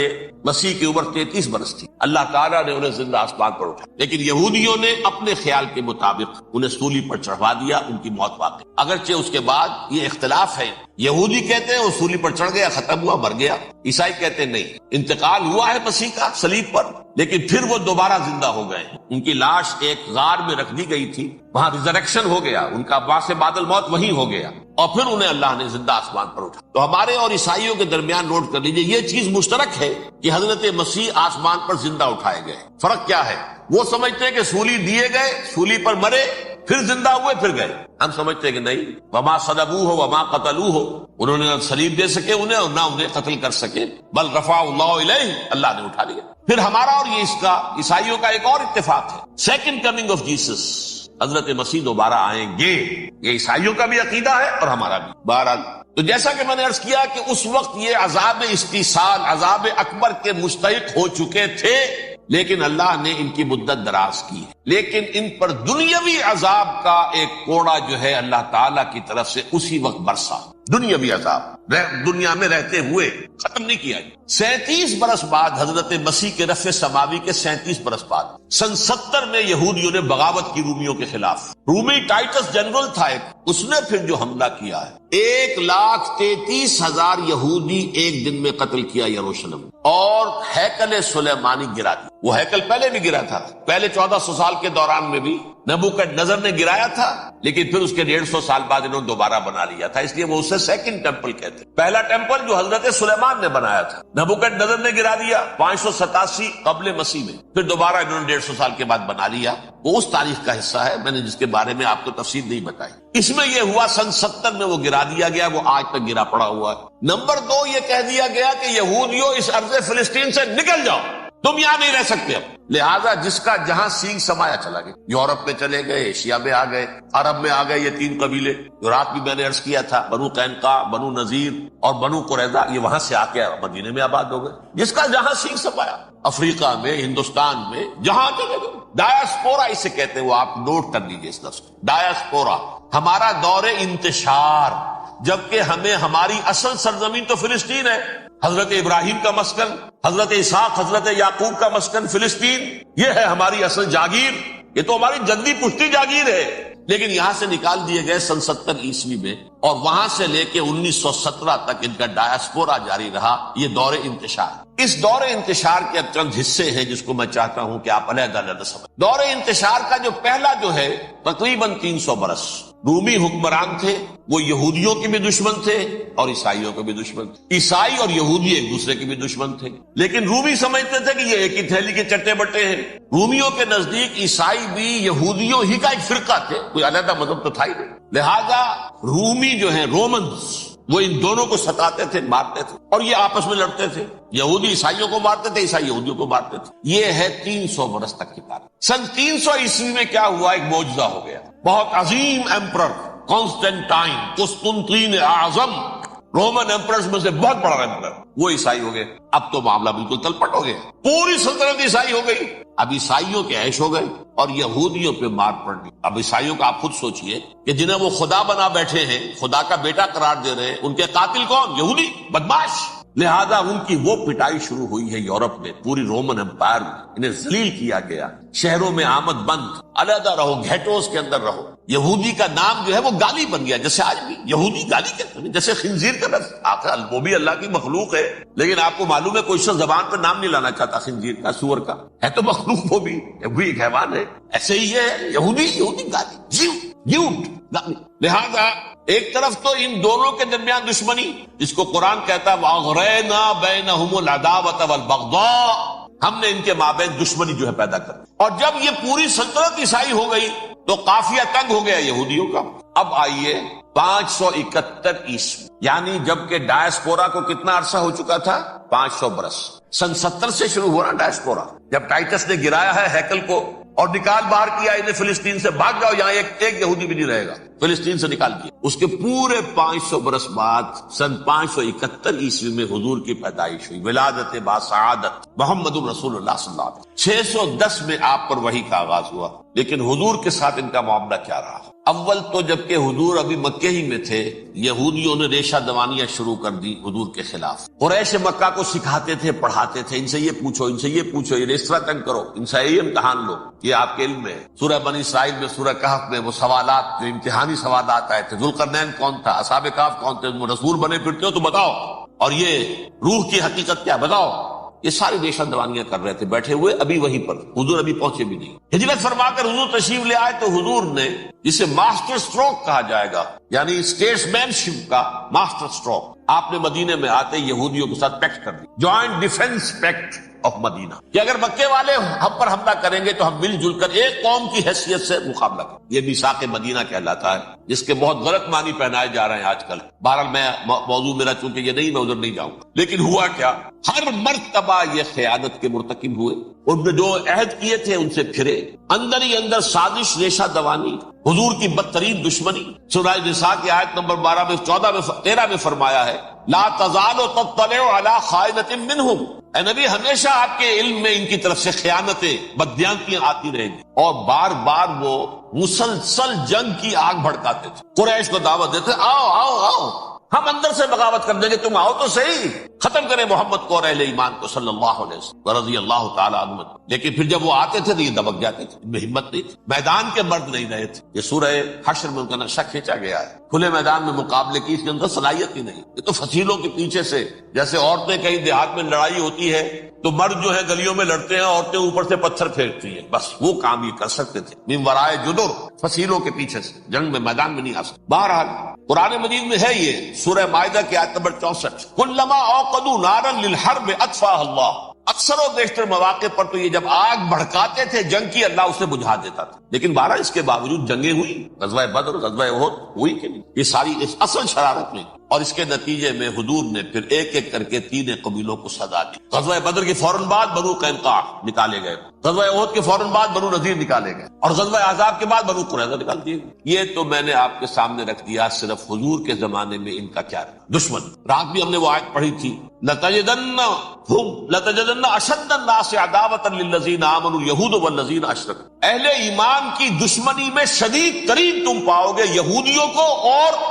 مسیح کی عمر 33 برس تھی، اللہ تعالیٰ نے انہیں زندہ آسمان پر اٹھا، لیکن یہودیوں نے اپنے خیال کے مطابق انہیں سولی پر چڑھوا دیا، ان کی موت واقع۔ اگرچہ اس کے بعد یہ اختلاف ہے، یہودی کہتے ہیں وہ سولی پر چڑھ گیا، ختم ہوا، مر گیا، عیسائی کہتے ہیں نہیں، انتقال ہوا ہے مسیح کا صلیب پر، لیکن پھر وہ دوبارہ زندہ ہو گئے۔ ان کی لاش ایک غار میں رکھ دی گئی تھی، وہاں ریزریکشن ہو گیا، ان کا باعث بعد الموت وہیں ہو گیا، اور پھر انہیں اللہ نے زندہ آسمان پر اٹھا۔ تو ہمارے اور عیسائیوں کے درمیان نوٹ کر لیجئے، یہ چیز مشترک ہے کہ حضرت مسیح آسمان پر زندہ اٹھائے گئے۔ فرق کیا ہے؟ وہ سمجھتے ہیں کہ سولی دیے گئے، سولی پر مرے، پھر زندہ ہوئے، پھر گئے۔ ہم سمجھتے ہیں کہ نہیں، وما صلبوہ وما قتلوہ، انہوں نے نہ صلیب دے سکے انہیں اور نہ انہیں قتل کر سکے، بل رفع اللہ الیہ، اللہ نے اٹھا لیا۔ پھر ہمارا اور یہ اس کا عیسائیوں کا ایک اور اتفاق ہے، سیکنڈ کمنگ آف جیسس، حضرت مسیح دوبارہ آئیں گے، یہ عیسائیوں کا بھی عقیدہ ہے اور ہمارا بھی۔ بہرحال تو جیسا کہ میں نے عرض کیا کہ اس وقت یہ عذاب استیصال، عذاب اکبر کے مستحق ہو چکے تھے، لیکن اللہ نے ان کی مدت دراز کی ہے، لیکن ان پر دنیاوی عذاب کا ایک کوڑا جو ہے اللہ تعالیٰ کی طرف سے اسی وقت برسا۔ دنیاوی عذاب دنیا میں رہتے ہوئے ختم نہیں کیا۔ 37 برس بعد حضرت مسیح کے رفع سماوی کے 37 برس بعد سن 70 میں یہودیوں نے بغاوت کی رومیوں کے خلاف۔ رومی ٹائٹس جنرل تھا ایک، اس نے پھر جو حملہ کیا ہے، 1,33,000 یہودی ایک دن میں قتل کیا یروشلم، اور ہیکل سلیمانی گرا دیا۔ وہ ہیکل پہلے بھی گرا تھا، پہلے 1400 سال کے دوران میں بھی نبوکدنضر نے گرایا تھا، لیکن پھر اس کے 150 سال بعد انہوں نے دوبارہ بنا لیا تھا، اس لیے وہ اسے سیکنڈ ٹیمپل کہتے ہیں۔ پہلا ٹیمپل جو حضرت سلیمان نے بنایا تھا، نبوکدنضر نے گرا دیا 587 قبل مسیح میں، پھر دوبارہ انہوں نے 150 سال کے بعد بنا لیا۔ وہ اس تاریخ کا حصہ ہے، میں نے جس کے بارے میں آپ کو تفصیل نہیں بتائی۔ اس میں یہ ہوا سن 70 میں وہ گرا دیا گیا، وہ آج تک گرا پڑا ہوا ہے۔ نمبر 2 یہ کہہ دیا گیا کہ یہودیوں اس ارض فلسطین سے نکل جاؤ، تم یہاں نہیں رہ سکتے اب۔ لہذا جس کا جہاں سینگ سمایا چلا گیا، یورپ میں چلے گئے، ایشیا میں آ گئے، عرب میں آ گئے، یہ 3 قبیلے جو رات بھی میں نے عرض کیا تھا، بنو قینقاع، بنو نذیر اور بنو قریظہ، یہ وہاں سے آ کے مدینے میں آباد ہو گئے۔ جس کا جہاں سینگ سمایا، افریقہ میں، ہندوستان میں، جہاں چلے گئے۔ ڈایاسپورا اسے کہتے ہیں، وہ آپ نوٹ کر لیجیے اس لفظ کو، ڈایاسپورا۔ ہمارا دور انتشار، جبکہ ہمیں ہماری اصل سرزمین تو فلسطین ہے، حضرت ابراہیم کا مسکن، حضرت اسحاق، حضرت یعقوب کا مسکن فلسطین، یہ ہے ہماری اصل جاگیر، یہ تو ہماری جدی پشتی جاگیر ہے، لیکن یہاں سے نکال دیے گئے سن 70 عیسوی میں، اور وہاں سے لے کے 1917 تک ان کا ڈایاسپورا جاری رہا، یہ دور انتشار۔ اس دور انتشار کے اب چند حصے ہیں جس کو میں چاہتا ہوں کہ آپ علیحدہ علیحدہ سمجھ۔ دور انتشار کا جو پہلا جو ہے تقریباً 300 برس، رومی حکمران تھے، وہ یہودیوں کے بھی دشمن تھے اور عیسائیوں کے بھی دشمن تھے. عیسائی اور یہودی ایک دوسرے کے بھی دشمن تھے، لیکن رومی سمجھتے تھے کہ یہ ایک ہی تھیلی کے چٹے بٹے ہیں. رومیوں کے نزدیک عیسائی بھی یہودیوں ہی کا ایک فرقہ تھے، کوئی علیحدہ مذہب تو تھا ہی نہیں. لہذا رومی جو ہیں رومنز، وہ ان دونوں کو ستاتے تھے، مارتے تھے، اور یہ آپس میں لڑتے تھے. یہودی عیسائیوں کو مارتے تھے، عیسائی یہودیوں کو مارتے تھے. یہ ہے 300 برس تک کی تاریخ. سن 300 عیسوی میں کیا ہوا؟ ایک معجزہ ہو گیا. بہت عظیم ایمپرر کانسٹینٹائن، قسطنطین اعظم، رومن ایمپررز میں سے بہت بڑا ایمپرر، وہ عیسائی ہو گئے. اب تو معاملہ بالکل تلپٹ ہو گیا، پوری سلطنت عیسائی ہو گئی. اب عیسائیوں کے عیش ہو گئے اور یہودیوں پہ مار پڑنی. اب عیسائیوں کا آپ خود سوچئے کہ جنہیں وہ خدا بنا بیٹھے ہیں، خدا کا بیٹا قرار دے رہے ہیں، ان کے قاتل کون؟ یہودی بدماش. لہذا ان کی وہ پٹائی شروع ہوئی ہے یورپ میں، پوری رومن امپائر میں. انہیں ذلیل کیا گیا، شہروں میں آمد بند، علیحدہ رہو، گھیٹوز کے اندر رہو. یہودی کا نام جو ہے وہ گالی بن گیا، جیسے آج بھی یہودی گالی کہتے ہیں، جیسے خنزیر کا لفظ. آخر وہ بھی اللہ کی مخلوق ہے، لیکن آپ کو معلوم ہے کوئی شخص زبان پہ نام نہیں لانا چاہتا خنزیر کا، سور کا. ہے تو مخلوق، وہ بھی ایک حیوان ہے. ایسے ہی ہے یہودی گالی، جیوٹ گالی. لہذا ایک طرف تو ان دونوں کے درمیان دشمنی، جس کو قرآن کہتا ہے وَأَغْرَيْنَا بَيْنَهُمُ الْعَدَاوَةَ وَالْبَغْضَاءَ، ہم نے ان کے مابین دشمنی جو ہے پیدا کر دی. اور جب یہ پوری سلطنت عیسائی ہو گئی تو قافیہ تنگ ہو گیا یہودیوں کا. اب آئیے 571 عیسوی، یعنی جب کہ ڈائسپورا کو کتنا عرصہ ہو چکا تھا؟ 500 برس. سن 70 سے شروع ہوا نا ڈائسپورا، جب ٹائٹس نے گرایا ہے ہیکل کو اور نکال باہر کیا انہیں فلسطین سے، بھاگ جاؤ یہاں ایک یہودی بھی نہیں رہے گا، فلسطین سے نکال دیا. اس کے پورے 500 برس بعد سن 571 عیسوی میں حضور کی پیدائش ہوئی، ولادت باسعادت محمد رسول اللہ صلی اللہ علیہ وسلم. 610 میں آپ پر وحی کا آغاز ہوا. لیکن حضور کے ساتھ ان کا معاملہ کیا رہا؟ اول تو جبکہ حضور ابھی مکے ہی میں تھے، یہودیوں نے ریشہ دوانیاں شروع کر دی حضور کے خلاف. قریش مکہ کو سکھاتے تھے، پڑھاتے تھے، ان سے یہ پوچھو، ان سے یہ پوچھو، یہ اس طرح تنگ کرو، ان سے یہ امتحان لو. یہ آپ کے علم میں سورہ بنی اسرائیل میں، سورہ کہف میں وہ سوالات، جو امتحانی سوالات آئے تھے. ذوالقرنین کون تھا؟ اصحاب کہف کون تھے؟ تم رسول بنے پھرتے ہو تو بتاؤ، اور یہ روح کی حقیقت کیا بتاؤ. یہ ساری ریشہ دوانیاں کر رہے تھے بیٹھے ہوئے ابھی وہیں پر. حضور ابھی پہنچے بھی نہیں. ہجرت فرما کر حضور تشریف لے آئے تو حضور نے، جسے ماسٹر سٹروک کہا جائے گا، یعنی اسٹیٹس مین شپ کا ماسٹر سٹروک، آپ نے مدینے میں آتے یہودیوں کے ساتھ پیکٹ کر دی، جوائنٹ ڈیفنس پیکٹ آف مدینہ، کہ اگر مکے والے ہم پر حملہ کریں گے تو ہم مل جل کر ایک قوم کی حیثیت سے مقابلہ کریں. یہ میثاق مدینہ کہلاتا ہے، جس کے بہت غلط معنی پہنائے جا رہے ہیں آج کل. بہرحال میں موضوع میرا چونکہ یہ نہیں، میں ادھر نہیں جاؤں گا. لیکن ہوا کیا؟ ہر مرتبہ یہ خیانت کے مرتکب ہوئے. ان نے جو عہد کیے تھے ان سے پھرے. اندر ہی اندر سازش، ریشہ دوانی، حضور کی بدترین دشمنی. سورہ نساء کی آیت نمبر 12 میں 13 میں فرمایا ہے لا تزال تطلع علی خائنۃ منہم. اے نبی، ہمیشہ آپ کے علم میں ان کی طرف سے خیانتیں، بددیانتیاں آتی رہیں گی. اور بار بار وہ مسلسل جنگ کی آگ بھڑکاتے تھے. قریش کو دعوت دیتے، آؤ آؤ آؤ، ہم اندر سے بغاوت کر دیں گے، تم آؤ تو صحیح، ختم کریں محمد کو اور اہل ایمان کو صلی اللہ علیہ وسلم رضی اللہ تعالی عنہ. لیکن پھر جب وہ آتے تھے تو یہ دبک جاتے تھے، ان میں ہمت نہیں تھی، میدان کے مرد نہیں رہے تھے. یہ سورہ حشر میں ان کا نقشہ کھینچا گیا ہے. کھلے میدان میں مقابلے کی اس کے اندر صلاحیت ہی نہیں. یہ تو فصیلوں کے پیچھے سے، جیسے عورتیں کہیں دیہات میں لڑائی ہوتی ہے تو مرد جو ہے گلیوں میں لڑتے ہیں، عورتیں اوپر سے پتھر پھینکتی ہیں، بس وہ کام یہ کر سکتے تھے. من ورائے جدر، فصیلوں کے پیچھے سے، جنگ میں میدان میں نہیں آ سکتے. بہرحال قرآن مجید میں ہے یہ سورہ مائدہ کی آیت نمبر 64، کلما اوقدوا نارا للحرب اطفاها اللہ. اکثر و بیشتر مواقع پر تو یہ جب آگ بھڑکاتے تھے جنگ کی، اللہ اسے بجھا دیتا تھا. لیکن بہرحال اس کے باوجود جنگیں ہوئی، غزوہ بدر، غزوہ احد ہوئی کہ نہیں. یہ ساری اس اصل شرارت میں، اور اس کے نتیجے میں حضور نے پھر ایک ایک کر کے 3 قبیلوں کو سزا دی. غزوہ بدر کے فوراً بعد بنو قینقاع نکالے گئے، غزوہ احد کے فوراً بعد بنو نذیر نکالے گئے، اور غزوہ احزاب کے بعد بنو قریظہ نکال دیے. یہ تو میں نے آپ کے سامنے رکھ دیا صرف حضور کے زمانے میں ان کا کیا رہا. دشمن، رات بھی ہم نے وہ آیت پڑھی تھی، لَتَجِدَنَّ أَشَدَّ النَّاسِ عَدَاوَةً لِلَّذِينَ آمَنُوا الْيَهُودُ وَالَّذِينَ أَشْرَكُوا. اہل ایمان کی دشمنی میں شدید ترین تم پاؤ گے یہودیوں کو اور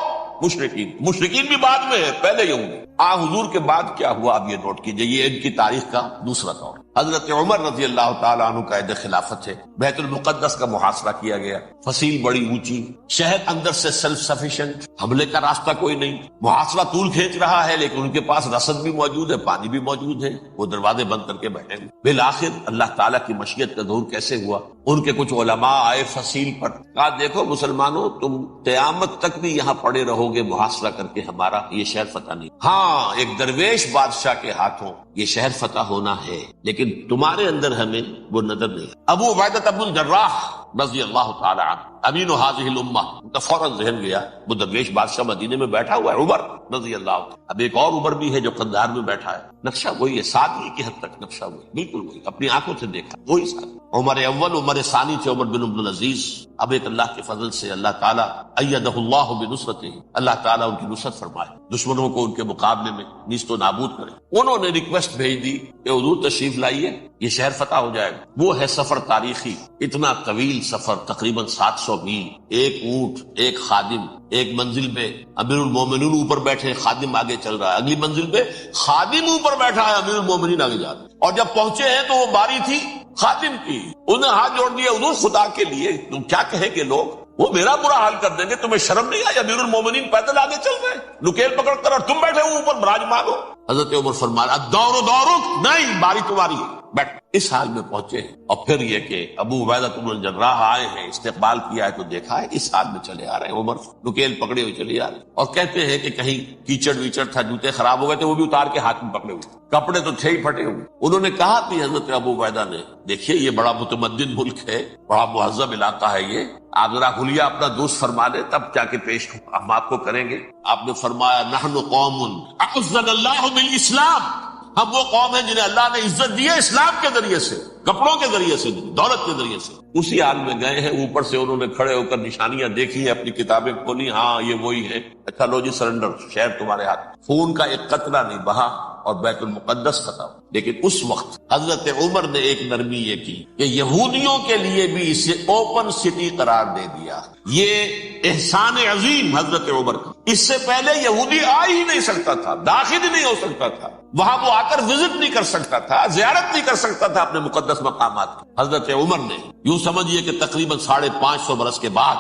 مشرکین. مشرکین بھی بعد میں ہے، پہلے یہودی. حضور کے بعد کیا ہوا اب یہ نوٹ کیجئے، یہ ان کی تاریخ کا دوسرا دور. حضرت عمر رضی اللہ تعالیٰ عنہ کا عہد خلافت ہے. بیت المقدس کا محاصرہ کیا گیا، فصیل بڑی اونچی، شہر اندر سے سیلف سفیشینٹ، حملے کا راستہ کوئی نہیں. محاصرہ طول کھینچ رہا ہے لیکن ان کے پاس رسد بھی موجود ہے، پانی بھی موجود ہے، وہ دروازے بند کر کے بیٹھے ہوئے. بالآخر اللہ تعالیٰ کی مشیت کا ظہور کیسے ہوا؟ ان کے کچھ علماء آئے فصیل پر، کہا دیکھو مسلمانوں، تم قیامت تک بھی یہاں پڑے رہو گے محاصرہ کر کے ہمارا یہ شہر فتح نہیں. ہاں ایک درویش بادشاہ کے ہاتھوں یہ شہر فتح ہونا ہے، لیکن تمہارے اندر ہمیں وہ نظر نہیں. ابو عبیدہ بن الجراح رضی اللہ تعالی عنہ امین هذه الامہ، ان کا فوراً ذہن گیا وہ درویش بادشاہ مدینے میں بیٹھا ہوا ہے عمر رضی اللہ عنہ. اب ایک اور عمر بھی ہے جو قندھار میں بیٹھا ہے، نقشہ وہی ہے، سادگی کی حد تک نقشہ وہی، بالکل وہی، اپنی آنکھوں سے دیکھا وہی سادگی. عمر اول عمر ثانی تھے عمر بن عبدالعزیز. اب ایک اللہ کے فضل سے اللہ تعالیٰ ایدہ اللہ بنصرتہ، اللہ تعالیٰ ان کی نصرت فرمائے، دشمنوں کو ان کے مقابلے میں نیست و نابود کرے. انہوں نے ریکویسٹ بھیج دی کہ حضور تشریف لائیے، یہ شہر فتح ہو جائے گا. وہ ہے سفر تاریخی، اتنا طویل سفر، تقریباً 700 میل، ایک اونٹ، ایک خادم، ایک منزل پہ امیر المومنین اوپر بیٹھے، خادم آگے چل رہا ہے، اگلی منزل پہ خادم اوپر بیٹھا ہے، امیر المومنین آگے جا رہا ہے. اور جب پہنچے ہیں تو وہ باری تھی خادم کی، انہوں نے ہاتھ جوڑ دیا، حضور خدا کے لیے تم کیا کہیں گے لوگ، وہ میرا برا حال کر دیں گے، تمہیں شرم نہیں آئی؟ امیر المومنین پیدل آگے چل رہے ہیں نکیل پکڑ کر، اور تم بیٹھے ہو اوپر براجمان ہو. حضرت عمر فرمایا الدور دورک، نہیں باری تمہاری ہے، بیٹھ. اس حال میں پہنچے ہیں. اور پھر یہ کہ ابو عبیدہ بن الجراح آئے ہیں، استقبال کیا ہے تو دیکھا ہے اس حال میں چلے آ رہے ہیں. عمر نکیل پکڑے ہوئے چلے آ رہے ہیں، اور کہتے ہیں کہ کہیں کیچڑ ویچڑ تھا، جوتے خراب ہو گئے تھے، وہ بھی اتار کے ہاتھ میں پکڑے ہوئے، کپڑے تو تھے ہی پھٹے ہوئے. انہوں نے کہا کہ حضرت ابو عبیدہ نے، دیکھیے یہ بڑا متمدن ملک ہے، بڑا مہذب علاقہ ہے، یہ آپ ذرا حلیہ اپنا دوست فرما دیں تب جا کے پیش ہم آپ کو کریں گے. آپ نے فرمایا نحن قوم اعزنا اللہ بالاسلام، ہم وہ قوم ہیں جنہیں اللہ نے عزت دی ہے اسلام کے ذریعے سے، کپڑوں کے ذریعے سے، دولت کے ذریعے سے. اسی حال میں گئے ہیں، اوپر سے انہوں نے کھڑے ہو کر نشانیاں دیکھی ہیں، اپنی کتابیں کھولی، ہاں یہ وہی ہے. اچھا لو جی سرنڈر، شہر تمہارے ہاتھ. خون کا ایک قطرہ نہیں بہا اور بیت المقدس فتح. لیکن اس وقت حضرت عمر نے ایک نرمی یہ کی کہ یہودیوں کے لیے بھی اسے اوپن سٹی قرار دے دیا. یہ احسان عظیم حضرت عمر کا. اس سے پہلے یہودی آ ہی نہیں سکتا تھا، داخل ہی نہیں ہو سکتا تھا، وہاں وہ آ کر وزٹ نہیں کر سکتا تھا، زیارت نہیں کر سکتا تھا اپنے مقدس مقامات کی. حضرت عمر نے یوں سمجھیے کہ تقریباً 550 برس کے بعد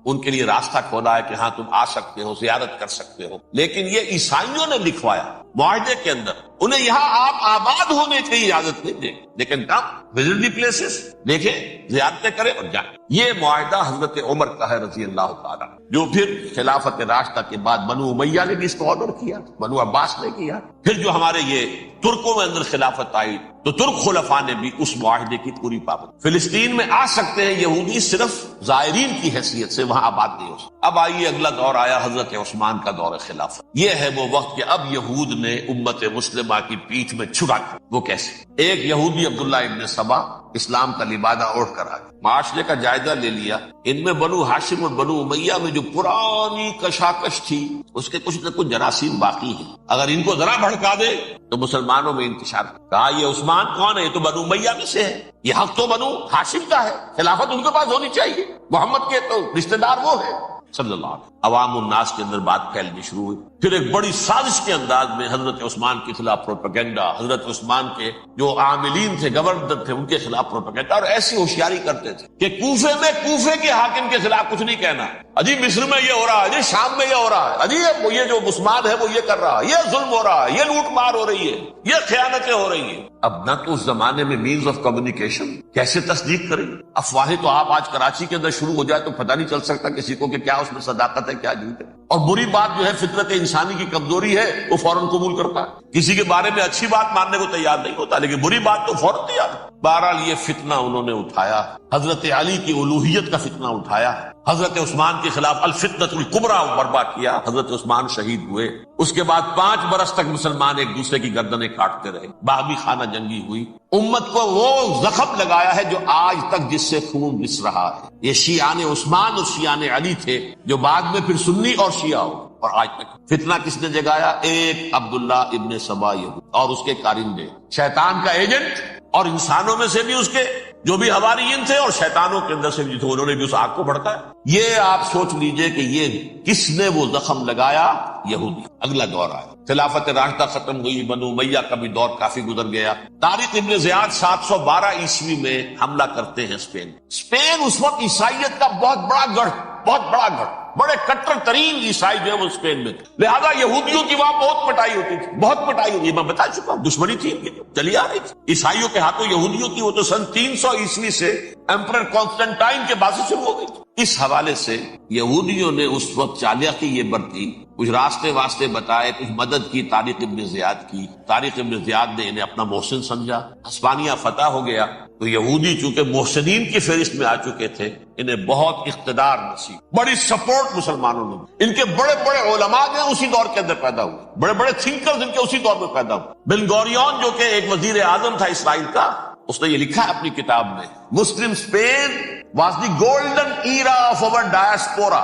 ان کے لیے راستہ کھولا ہے کہ ہاں تم آ سکتے ہو، زیارت کر سکتے ہو. لیکن یہ عیسائیوں نے لکھوایا معاہدے کے اندر، انہیں یہاں آپ آباد ہونے کی اجازت نہیں دیں، لیکن کم وزٹ دی پلیسز، دیکھیں زیارتیں کریں اور جائیں. یہ معاہدہ حضرت عمر کا ہے رضی اللہ تعالیٰ، جو پھر خلافت راشدہ کے بعد بنو امیہ نے بھی اس کو آرڈر کیا، بنو عباس نے کیا. پھر جو ہمارے یہ ترکوں میں اندر خلافت آئی تو ترک خلفاء نے بھی اس معاہدے کی پوری پابندی. فلسطین میں آ سکتے ہیں یہودی صرف زائرین کی حیثیت سے، وہاں آباد نہیں ہو سکتے. اب آئیے اگلا دور آیا حضرت عثمان کا دور خلافت. یہ ہے وہ وقت کہ اب یہود نے امت مسلمہ کی پیٹھ میں چھڑا کر. وہ کیسے؟ ایک یہودی عبداللہ ابن سبا اسلام کا لبادہ اوڑھ کر آ گیا، معاشرے کا جائزہ لے لیا. ان میں بنو ہاشم اور بنو امیہ میں جو پرانی کشاکش تھی اس کے کچھ نہ کچھ جراثیم باقی ہیں، اگر ان کو ذرا بھڑکا دے تو مسلمانوں میں انتشار. کہا یہ عثمان کون ہے؟ یہ تو بنو امیہ میں سے ہے، یہ حق تو بنو ہاشم کا ہے، خلافت ان کے پاس ہونی چاہیے، محمد کے تو رشتہ دار وہ ہے صلی اللہ علیہ وسلم. عوام الناس کے اندر بات پھیلنی شروع ہوئی. پھر ایک بڑی سازش کے انداز میں حضرت عثمان کے خلاف پروپیگنڈا، حضرت عثمان کے جو عاملین تھے، گورنر تھے، ان کے خلاف پروپیگنڈا، اور ایسی ہوشیاری کرتے تھے کہ کوفے میں کوفے کے حاکم کے خلاف کچھ نہیں کہنا، اجی مصر میں یہ ہو رہا ہے، اجی شام میں یہ ہو رہا ہے، اجی یہ جو عثمان ہے وہ یہ کر رہا ہے، یہ ظلم ہو رہا ہے، یہ لوٹ مار ہو رہی ہے، یہ خیانتیں ہو رہی ہیں. اب نہ تو اس زمانے میں مینز آف کمیونیکیشن، کیسے تصدیق کریں؟ افواہیں تو آپ آج کراچی کے اندر شروع ہو جائے تو پتہ نہیں چل سکتا کسی کو کہ کیا اس میں صداقت ہے کیا جھوٹ ہے. اور بری بات جو ہے فطرت انسانی کی کمزوری ہے، وہ فوراً قبول کرتا ہے. کسی کے بارے میں اچھی بات ماننے کو تیار نہیں ہوتا، لیکن بری بات تو فوراً تیار ہے. بہرحال یہ فتنہ انہوں نے اٹھایا، حضرت علی کی الوہیت کا فتنہ اٹھایا، حضرت عثمان کے خلاف الفتنۃ الکبریٰ برپا کیا. حضرت عثمان شہید ہوئے. اس کے بعد 5 برس تک مسلمان ایک دوسرے کی گردنیں کاٹتے رہے، باہمی خانہ جنگی ہوئی. امت کو وہ زخم لگایا ہے جو آج تک جس سے خون رس رہا ہے. یہ شیعان عثمان اور شیعان علی تھے جو بعد میں پھر سنی اور شیعہ ہو. اور آج تک فتنہ کس نے جگایا؟ ایک عبداللہ ابن سبا یہودی اور اس کے کارندے، شیطان کا ایجنٹ، اور انسانوں میں سے بھی اس کے جو بھی حواریین تھے اور شیطانوں کے اندر سے بھی تھے، انہوں نے بھی اس آگ کو بھڑکایا. یہ آپ سوچ لیجئے کہ یہ کس نے وہ زخم لگایا؟ یہودی. اگلا دور آیا، خلافت راشدہ ختم ہوئی، بنو امیہ کا بھی دور کافی گزر گیا. طارق ابن زیاد 712 عیسوی میں حملہ کرتے ہیں اسپین. اسپین اس وقت عیسائیت کا بہت بڑا گڑھ، بڑے کٹر ترین عیسائی جو ہے وہ اسپین میں، لہذا یہودیوں کی وہاں بہت پٹائی ہوتی تھی، بہت پٹائی ہوتی. میں بتا چکا ہوں، دشمنی تھی چلی آ رہی تھی عیسائیوں کے ہاتھوں یہودیوں کی. وہ تو سن 300 عیسوی سے ایمپرر کانسٹنٹائن کے بعد سے شروع ہو گئی تھی. اس حوالے سے یہودیوں نے اس وقت چالاکی یہ برتی، کچھ راستے واسطے بتائے، کچھ مدد کی طارق ابن زیاد کی. طارق ابن زیاد نے انہیں اپنا محسن سمجھا. ہسپانیہ فتح ہو گیا تو یہودی چونکہ محسنین کی فہرست میں آ چکے تھے، انہیں بہت اقتدار نصیب، بڑی سپورٹ مسلمانوں نے. ان کے بڑے بڑے علماء جو اسی دور کے اندر پیدا ہوئے، بڑے بڑے تھنکرز ان کے اسی دور میں پیدا ہوئے. بن گوریون جو کہ ایک وزیر اعظم تھا اسرائیل کا، اس نے یہ لکھا ہے اپنی کتاب میں، Muslim Spain was the golden era of our diaspora.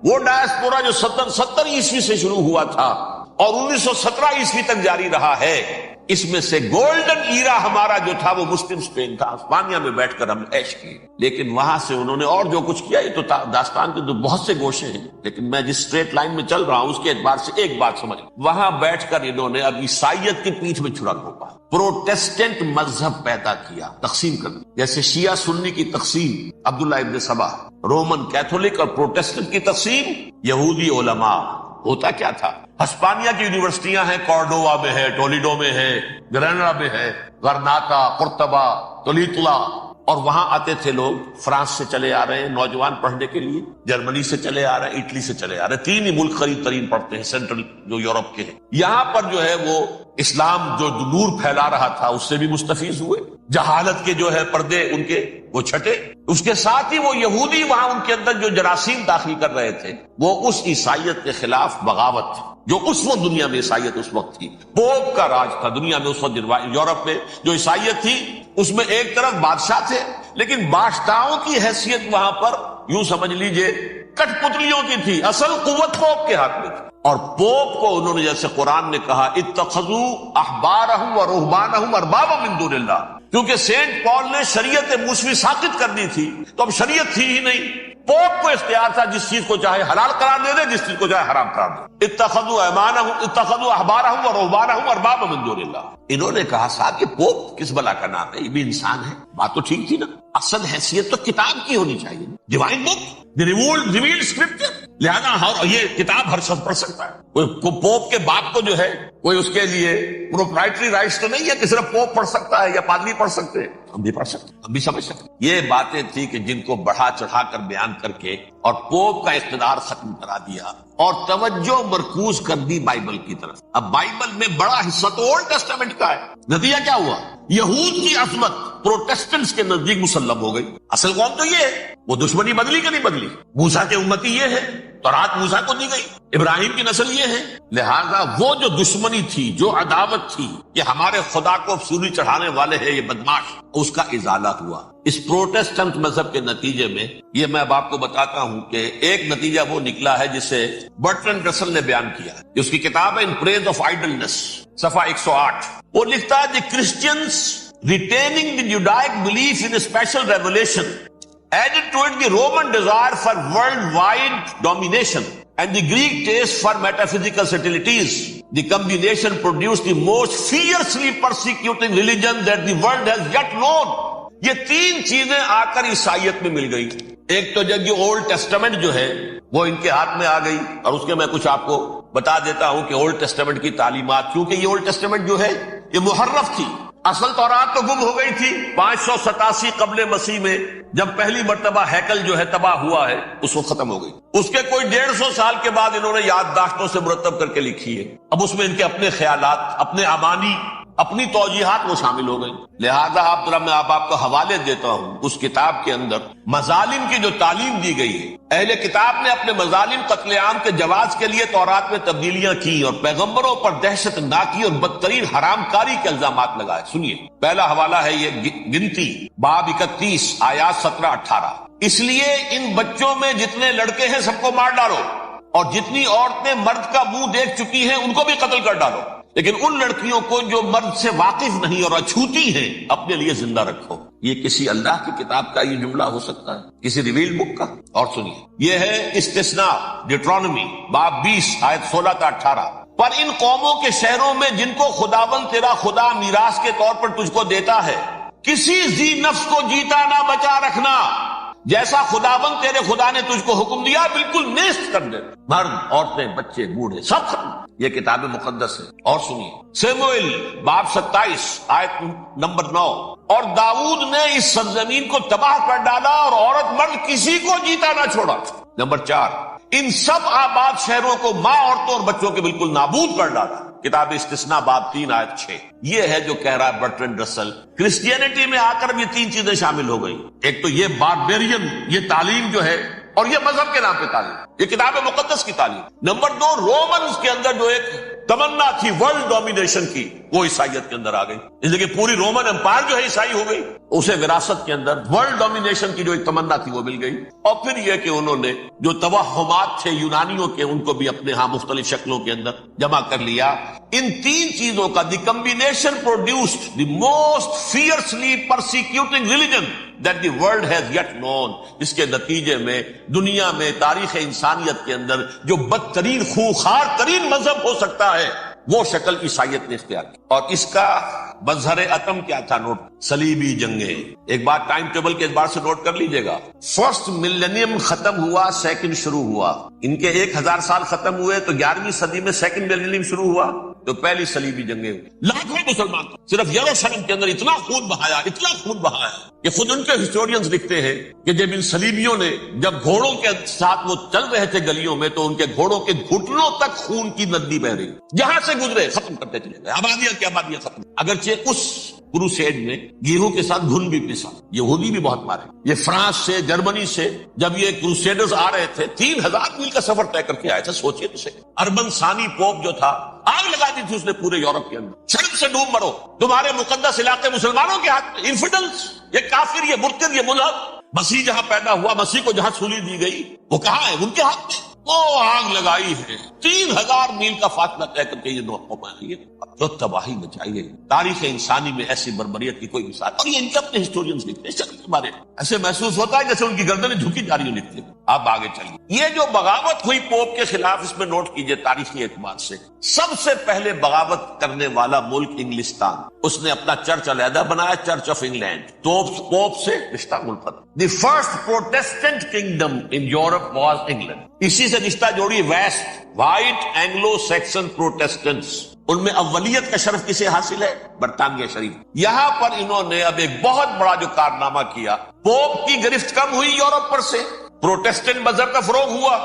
وہ ڈائسپورا جو 70 عیسوی سے شروع ہوا تھا اور 1917 عیسوی تک جاری رہا ہے، اس میں سے گولڈن ایرا ہمارا جو تھا وہ مسلم اسپین تھا. ہسپانیہ میں بیٹھ کر ہم عیش کیے، لیکن وہاں سے انہوں نے اور جو کچھ کیا، یہ تو داستان کے تو بہت سے گوشے ہیں، لیکن میں جس اسٹریٹ لائن میں چل رہا ہوں اس کے اعتبار سے ایک بات سمجھ، وہاں بیٹھ کر انہوں نے اب عیسائیت کی پیٹھ میں چھڑا گھونپا، پروٹیسٹنٹ مذہب پیدا کیا، تقسیم کر دی. جیسے شیعہ سنی کی تقسیم عبداللہ ابن سبا، رومن کیتھولک اور پروٹیسٹنٹ کی تقسیم یہودی علماء. ہوتا کیا تھا، ہسپانیہ کی یونیورسٹیاں ہیں، کارڈووا میں ہے، ٹولیڈو میں ہے، گریناڈا میں ہے، غرناطہ، قرطبہ، تولیتلا، اور وہاں آتے تھے لوگ. فرانس سے چلے آ رہے ہیں نوجوان پڑھنے کے لیے، جرمنی سے چلے آ رہے ہیں، اٹلی سے چلے آ رہے ہیں. 3 ہی ملک قریب ترین پڑھتے ہیں سینٹرل جو یورپ کے ہیں. یہاں پر جو ہے وہ اسلام جو نور پھیلا رہا تھا اس سے بھی مستفیض ہوئے. جہالت کے جو ہے پردے ان کے وہ چھٹے. اس کے ساتھ ہی وہ یہودی وہاں ان کے اندر جو جراثیم داخل کر رہے تھے، وہ اس عیسائیت کے خلاف بغاوت جو اس وقت دنیا میں عیسائیت اس وقت تھی. پوپ کا راج تھا دنیا میں اس وقت. یورپ میں جو عیسائیت تھی اس میں ایک طرف بادشاہ تھے، لیکن بادشاہوں کی حیثیت وہاں پر یوں سمجھ لیجئے کٹ پتلیوں کی تھی، اصل قوت پوپ کے ہاتھ میں تھی. اور پوپ کو انہوں نے، جیسے قرآن نے کہا، اتخذوا احبارہم ورہبانہم اربابا من دون اللہ، کیونکہ سینٹ پال نے شریعت موسوی ساقط کر دی تھی تو اب شریعت تھی ہی نہیں. پوپ کو اختیار تھا جس چیز کو چاہے حلال قرار دے دے، جس چیز کو چاہے حرام قرار دے. اتخذوا احبارہم ورہبانہم اربابا من دون اللہ. انہوں نے کہا صاحب یہ پوپ کس بلا کا نام ہے، یہ بھی انسان ہے. بات تو ٹھیک تھی نا، اصل حیثیت تو کتاب کی ہونی چاہیے، ڈیوائن بک، ریویلڈ اسکرپچر. لہذا یہ کتاب ہر شخص پڑھ سکتا ہے. کوئی پوپ کے باپ کو جو ہے کوئی اس کے لیے پروپرائٹری رائٹس تو نہیں ہے کہ صرف پوپ پڑھ سکتا ہے یا پادری پڑھ سکتے ہیں. ہم بھی پڑھ سکتے، ہم بھی سمجھ سکتے. یہ باتیں تھی کہ جن کو بڑھا چڑھا کر بیان کر کے اور پوپ کا اقتدار ختم کرا دیا اور توجہ مرکوز کر دی بائبل کی طرف. اب بائبل میں بڑا حصہ تو اولڈ ٹیسٹامنٹ کا ہے. نتیجہ کیا ہوا، یہود کی عظمت پروٹیسٹنٹس کے نزدیک مسلم ہو گئی. اصل قوم تو یہ ہے، وہ دشمنی بدلی کہ نہیں بدلی. موسیٰ کے امتی یہ ہے، تورات موسیٰ کو دی گئی، ابراہیم کی نسل یہ ہے. لہذا وہ جو دشمنی تھی، جو عداوت تھی کہ ہمارے خدا کو سولی چڑھانے والے ہیں یہ بدماش، اس کا ازالہ ہوا. اس پروٹیسٹنٹ مذہب کے نتیجے میں یہ میں اب آپ کو بتاتا ہوں کہ ایک نتیجہ وہ نکلا ہے جسے برٹرنڈ رسل نے بیان کیا ہے. اس کی کتاب ہے ان پریز آف آئیڈلنس، صفحہ 108. وہ لکھتا ہے the Christians retaining the Judaic belief in special revelation added to it the Roman desire for worldwide domination and the Greek taste for metaphysical subtleties. The combination produced the most fiercely persecuting religion that the world has yet known. یہ 3 چیزیں آ کر عیسائیت میں مل گئی. ایک تو جب یہ اولڈ ٹیسٹامنٹ جو ہے وہ ان کے ہاتھ میں آ گئی، اور اس کے میں کچھ آپ کو بتا دیتا ہوں کہ اولڈ ٹیسٹامنٹ کی تعلیمات، کیونکہ یہ اولڈ ٹیسٹامنٹ جو ہے یہ محرف تھی. اصل تورات تو گم ہو گئی تھی 587 قبل مسیح میں، جب پہلی مرتبہ ہیکل جو ہے تباہ ہوا ہے، اس وقت ختم ہو گئی. اس کے کوئی 150 سال کے بعد انہوں نے یادداشتوں سے مرتب کر کے لکھی ہے. اب اس میں ان کے اپنے خیالات، اپنے امانی، اپنی توجیحات وہ شامل ہو گئی. لہذا میں آپ کو حوالے دیتا ہوں اس کتاب کے اندر مظالم کی جو تعلیم دی گئی ہے. اہل کتاب نے اپنے مظالم قتل عام کے جواز کے لیے تورات میں تبدیلیاں کی اور پیغمبروں پر دہشت ناکی اور بدترین حرام کاری کے الزامات لگائے. سنیے، پہلا حوالہ ہے یہ گنتی باب 31 آیات 17-18. اس لیے ان بچوں میں جتنے لڑکے ہیں سب کو مار ڈالو، اور جتنی عورتیں مرد کا منہ دیکھ چکی ہیں ان کو بھی قتل کر ڈالو، لیکن ان لڑکیوں کو جو مرد سے واقف نہیں اور اچھوتی ہیں اپنے لیے زندہ رکھو. یہ کسی اللہ کی کتاب کا یہ جملہ ہو سکتا ہے، کسی ریویل بک کا؟ اور سنیے، یہ ہے استثناء ڈیٹرانومی باب 20 آیت 16-18. پر ان قوموں کے شہروں میں جن کو خداوند تیرا خدا میراث کے طور پر تجھ کو دیتا ہے، کسی ذی نفس کو جیتا نہ بچا رکھنا، جیسا خداوند تیرے خدا نے تجھ کو حکم دیا بالکل نیست کر دے. مرد، عورتیں، بچے، بوڑھے سب ختم. یہ کتاب مقدس ہے. اور سنیے سیموئیل باب 27 آیت نمبر 9. اور داؤد نے اس سرزمین کو تباہ کر ڈالا اور عورت مرد کسی کو جیتا نہ چھوڑا. نمبر 4 ان سب آباد شہروں کو ماں عورتوں اور بچوں کے بالکل نابود کر ڈالا. کتاب استثناء باب 3 آیت 6. یہ ہے جو کہہ رہا ہے برٹرنڈ رسل. کرسچینٹی میں آ کر بھی 3 چیزیں شامل ہو گئی. ایک تو یہ باربیرین یہ تعلیم جو ہے اور یہ مذہب کے نام پہ تعلیم, یہ کتاب مقدس کی تعلیم. نمبر 2 رومنز کے اندر جو ایک تمنا تھی ورلڈ ڈومینیشن کی وہ عیسائیت کے اندر آ گئی. اس لیے کہ پوری رومن امپائر جو ہے عیسائی ہو گئی, اسے وراثت کے اندر ورلڈ ڈومینیشن کی جو ایک تمنا تھی وہ مل گئی. اور پھر یہ کہ انہوں نے جو توہمات تھے یونانیوں کے ان کو بھی اپنے ہاں مختلف شکلوں کے اندر جمع کر لیا. ان 3 چیزوں کا the combination produced the most fiercely persecuting religion that the world has yet known. اس کے نتیجے میں دنیا میں تاریخ انسانیت کے اندر جو بدترین خوخار ترین مذہب ہو سکتا ہے وہ شکل عیسائیت نے اختیار کی. اور اس کا مظہر اتم کیا تھا؟ نوٹ صلیبی جنگیں. ایک بات ٹائم ٹیبل کے اعتبار سے نوٹ کر لیجئے گا. فرسٹ ملینیم ختم ہوا, سیکنڈ شروع ہوا. ان کے 1000 سال ختم ہوئے تو 11ویں صدی میں سیکنڈ ملینیم شروع ہوا تو پہلی صلیبی جنگیں ہوئی. لاکھوں مسلمان صرف یروشلم کے اندر اتنا خون بہایا کہ خود ان کے ہسٹورینز لکھتے ہیں کہ جب ان صلیبیوں نے جب گھوڑوں کے ساتھ وہ چل رہے تھے گلیوں میں تو ان کے گھوڑوں کے گھٹنوں تک خون کی ندی بہ رہی. جہاں سے گزرے ختم کرتے چلے گئے, آبادیاں کی آبادیاں ختم. اگرچہ اس کروسیڈ میں گیہوں کے ساتھ گھن بھی پسا, یہودی بھی بہت مارے. یہ فرانس سے جرمنی سے جب یہ کروسیڈرز آ رہے تھے 3000 میل کا سفر طے کر کے آئے تھے. سوچئے تو صحیح. اربن ثانی پوپ جو تھا آگ لگا دی تھی اس نے پورے یورپ کے اندر. سڑک سے ڈوب مرو, تمہارے مقدس علاقے مسلمانوں کے ہاتھ میں. انفیڈلز, یہ کافر, یہ مرتد, یہ ملحد. مسیح جہاں پیدا ہوا, مسیح کو جہاں سولی دی گئی وہ کہاں ہے؟ ان کے ہاتھ میں. وہ آگ لگائی ہے. 3000 میل کا فاصلہ طے کر کے یہ دو قومیں آئی ہے جو تباہی مچائی ہے. تاریخ انسانی میں ایسی بربریت کی کوئی مثال. اور یہ ان کے اپنے ہسٹورینز لکھتے ہیں شکل کے بارے میں. ایسے محسوس ہوتا ہے جیسے ان کی گردنیں جھکی جا رہی ہوں لکھتے ہیں. آپ آگے چلیے. یہ جو بغاوت ہوئی پوپ کے خلاف, اس میں نوٹ کیجئے تاریخی اعتبار سے سب سے پہلے بغاوت کرنے والا ملک انگلستان. اس نے اپنا چرچ علیحدہ بنایا, چرچ آف انگلینڈ. تو پوپ سے رشتہ ملفت. The first Protestant kingdom in Europe was England. اسی سے رشتہ جوڑی West, white Anglo Saxon Protestants. ان میں اولیت کا شرف کسے حاصل ہے؟ برطانیہ شریف. یہاں پر انہوں نے اب ایک بہت بڑا جو کارنامہ کیا, پوپ کی گرفت کم ہوئی یورپ پر سے, پروٹیسٹنٹ مذہب کا فروغ ہوا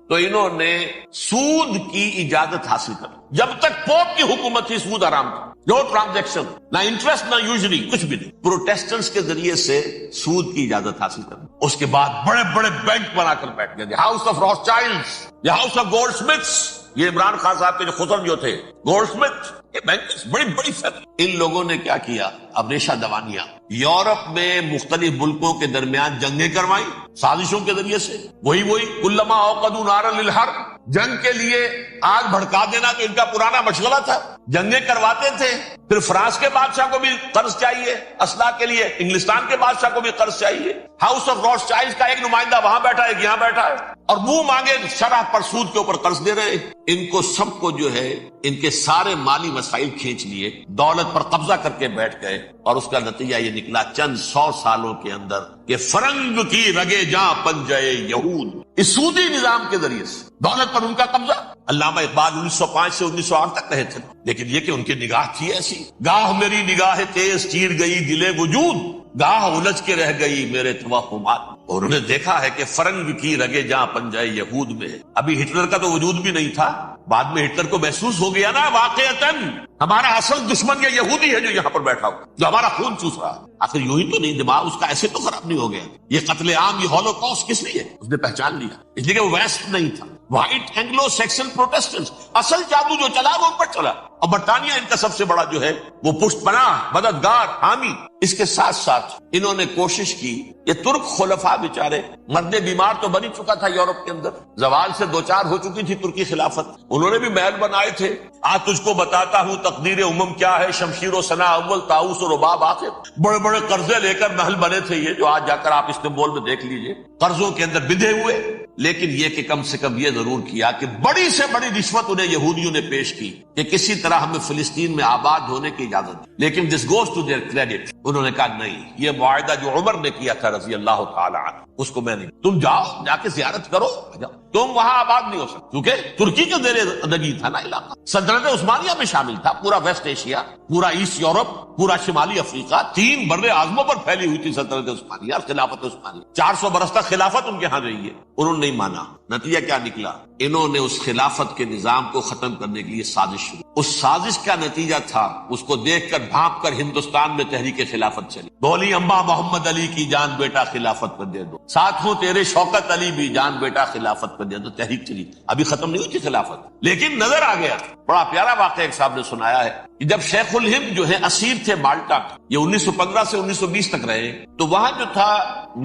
تو انہوں نے سود کی اجازت حاصل کر. جب تک پوپ کی حکومت تھی سود حرام تھا. نو ٹرانزیکشن, نہ انٹرسٹ نہ یوزری, کچھ بھی نہیں. پروٹیسٹنٹس کے ذریعے سے سود کی اجازت حاصل کر. اس کے بعد بڑے بڑے بینک بنا کر بیٹھ گئے. House of Rothschilds, House of Goldsmiths. یہ عمران خان صاحب کے جو خسر جو تھے گولڈ سمتھ, یہ بینکرز بڑی بڑی فیملی. ان لوگوں نے کیا کیا؟ اب ریشہ دوانیاں. یورپ میں مختلف ملکوں کے درمیان جنگیں کروائی سازشوں کے ذریعے سے. وہی کلما اوقدوا نارا للحرب, جنگ کے لیے آگ بھڑکا دینا تو ان کا پرانا مشغلہ تھا. جنگیں کرواتے تھے. پھر فرانس کے بادشاہ کو بھی قرض چاہیے اسلحہ کے لیے, انگلستان کے بادشاہ کو بھی قرض چاہیے. ہاؤس آف راس چائلڈز کا ایک نمائندہ وہاں بیٹھا ہے, ایک یہاں بیٹھا ہے, اور منہ مانگے شرح پر سود کے اوپر قرض دے رہے. ان کو سب کو جو ہے ان کے سارے مالی وسائل کھینچ لیے, دولت پر قبضہ کر کے بیٹھ گئے. اور اس کا نتیجہ یہ نکلا چند 100 سالوں کے اندر کہ فرنگ کی رگے جاں پنجے یہود. اس سودی نظام کے ذریعے سے دولت پر ان کا قبضہ. علامہ اقبال 1905 سے 1908 تک رہے تھے, لیکن یہ کہ ان کی نگاہ تھی ایسی. گاہ میری نگاہ تیز چیر گئی دلے وجود, گاہ الجھ کے رہ گئی میرے توہمات. اور انہوں نے دیکھا ہے کہ فرنگ کی رگے جاں پنجے یہود میں ہے. ابھی ہٹلر کا تو وجود بھی نہیں تھا, بعد میں ہٹلر کو محسوس ہو گیا نا واقعتاً ہمارا اصل دشمن یہ یہودی ہے جو یہاں پر بیٹھا ہو, جو ہمارا خون چوس رہا. آخر یوں ہی تو نہیں, دماغ اس کا ایسے تو خراب نہیں ہو گیا. یہ قتل عام, یہ ہولوکاسٹ کس لیے؟ اس نے پہچان لیا, اس لیے کہ وہ ویسٹ نہیں تھا, وائٹ اینگلو سیکسن پروٹیسٹنٹس. اصل جادو جو چلا وہ ان پر چلا. اور برطانیہ ان کا سب سے بڑا جو ہے وہ پشت پناہ, مددگار, حامی. اس کے ساتھ ساتھ انہوں نے کوشش کی, یہ ترک خلفاء بیچارے, مرد بیمار تو بن چکا تھا یورپ کے اندر, زوال سے دوچار ہو چکی تھی ترکی خلافت. انہوں نے بھی محل بنائے تھے. آج تجھ کو بتاتا ہوں تقدیر امم کیا ہے, شمشیر و سنا اول طاؤس و رباب آخر. بڑے بڑے قرضے لے کر محل بنے تھے یہ, جو آج جا کر آپ استنبول میں دیکھ لیجئے, قرضوں کے اندر بندھے ہوئے. لیکن یہ کہ کم سے کم یہ ضرور کیا کہ بڑی سے بڑی رشوت انہیں یہودیوں نے پیش کی کہ کسی طرح ہمیں فلسطین میں آباد ہونے کی اجازت. لیکن this goes to their credit. انہوں نے کہا نہیں, یہ معاہدہ جو عمر نے کیا تھا رضی اللہ تعالی عنہ, اس کو میں نہیں. تم جاؤ جا کے زیارت کرو جاؤ. تم وہاں آباد نہیں ہو سکتے کیونکہ ترکی کے زیر نگی تھا نا علاقہ. سلطنت عثمانیہ میں شامل تھا پورا ویسٹ ایشیا, پورا ایسٹ یورپ, پورا شمالی افریقہ. 3 بر اعظموں پر پھیلی ہوئی تھی سلطنت عثمانیہ اور خلافت عثمانیہ. 400 برس تک خلافت ان کے ہاں رہی ہے. انہوں نے نہیں مانا. نتیجہ کیا نکلا؟ انہوں نے اس خلافت کے نظام کو ختم کرنے کے لیے سازش شروع. اس سازش کا نتیجہ تھا اس کو دیکھ کر بھانپ کر ہندوستان میں تحریک خلافت چلی. بولی اماں محمد علی کی جان بیٹا خلافت پر دے دو. ساتھوں تیرے شوکت علی بھی جان بیٹا خلافت پر دے دو. تحریک چلی. ابھی ختم نہیں ہوئی تھی خلافت, لیکن نظر آ گیا. بڑا پیارا واقعہ ایک صاحب نے سنایا ہے کہ جب شیخ الہند جو ہے اسیر تھے مالٹا, یہ 1915 سے 1920 تک رہے, تو وہاں جو تھا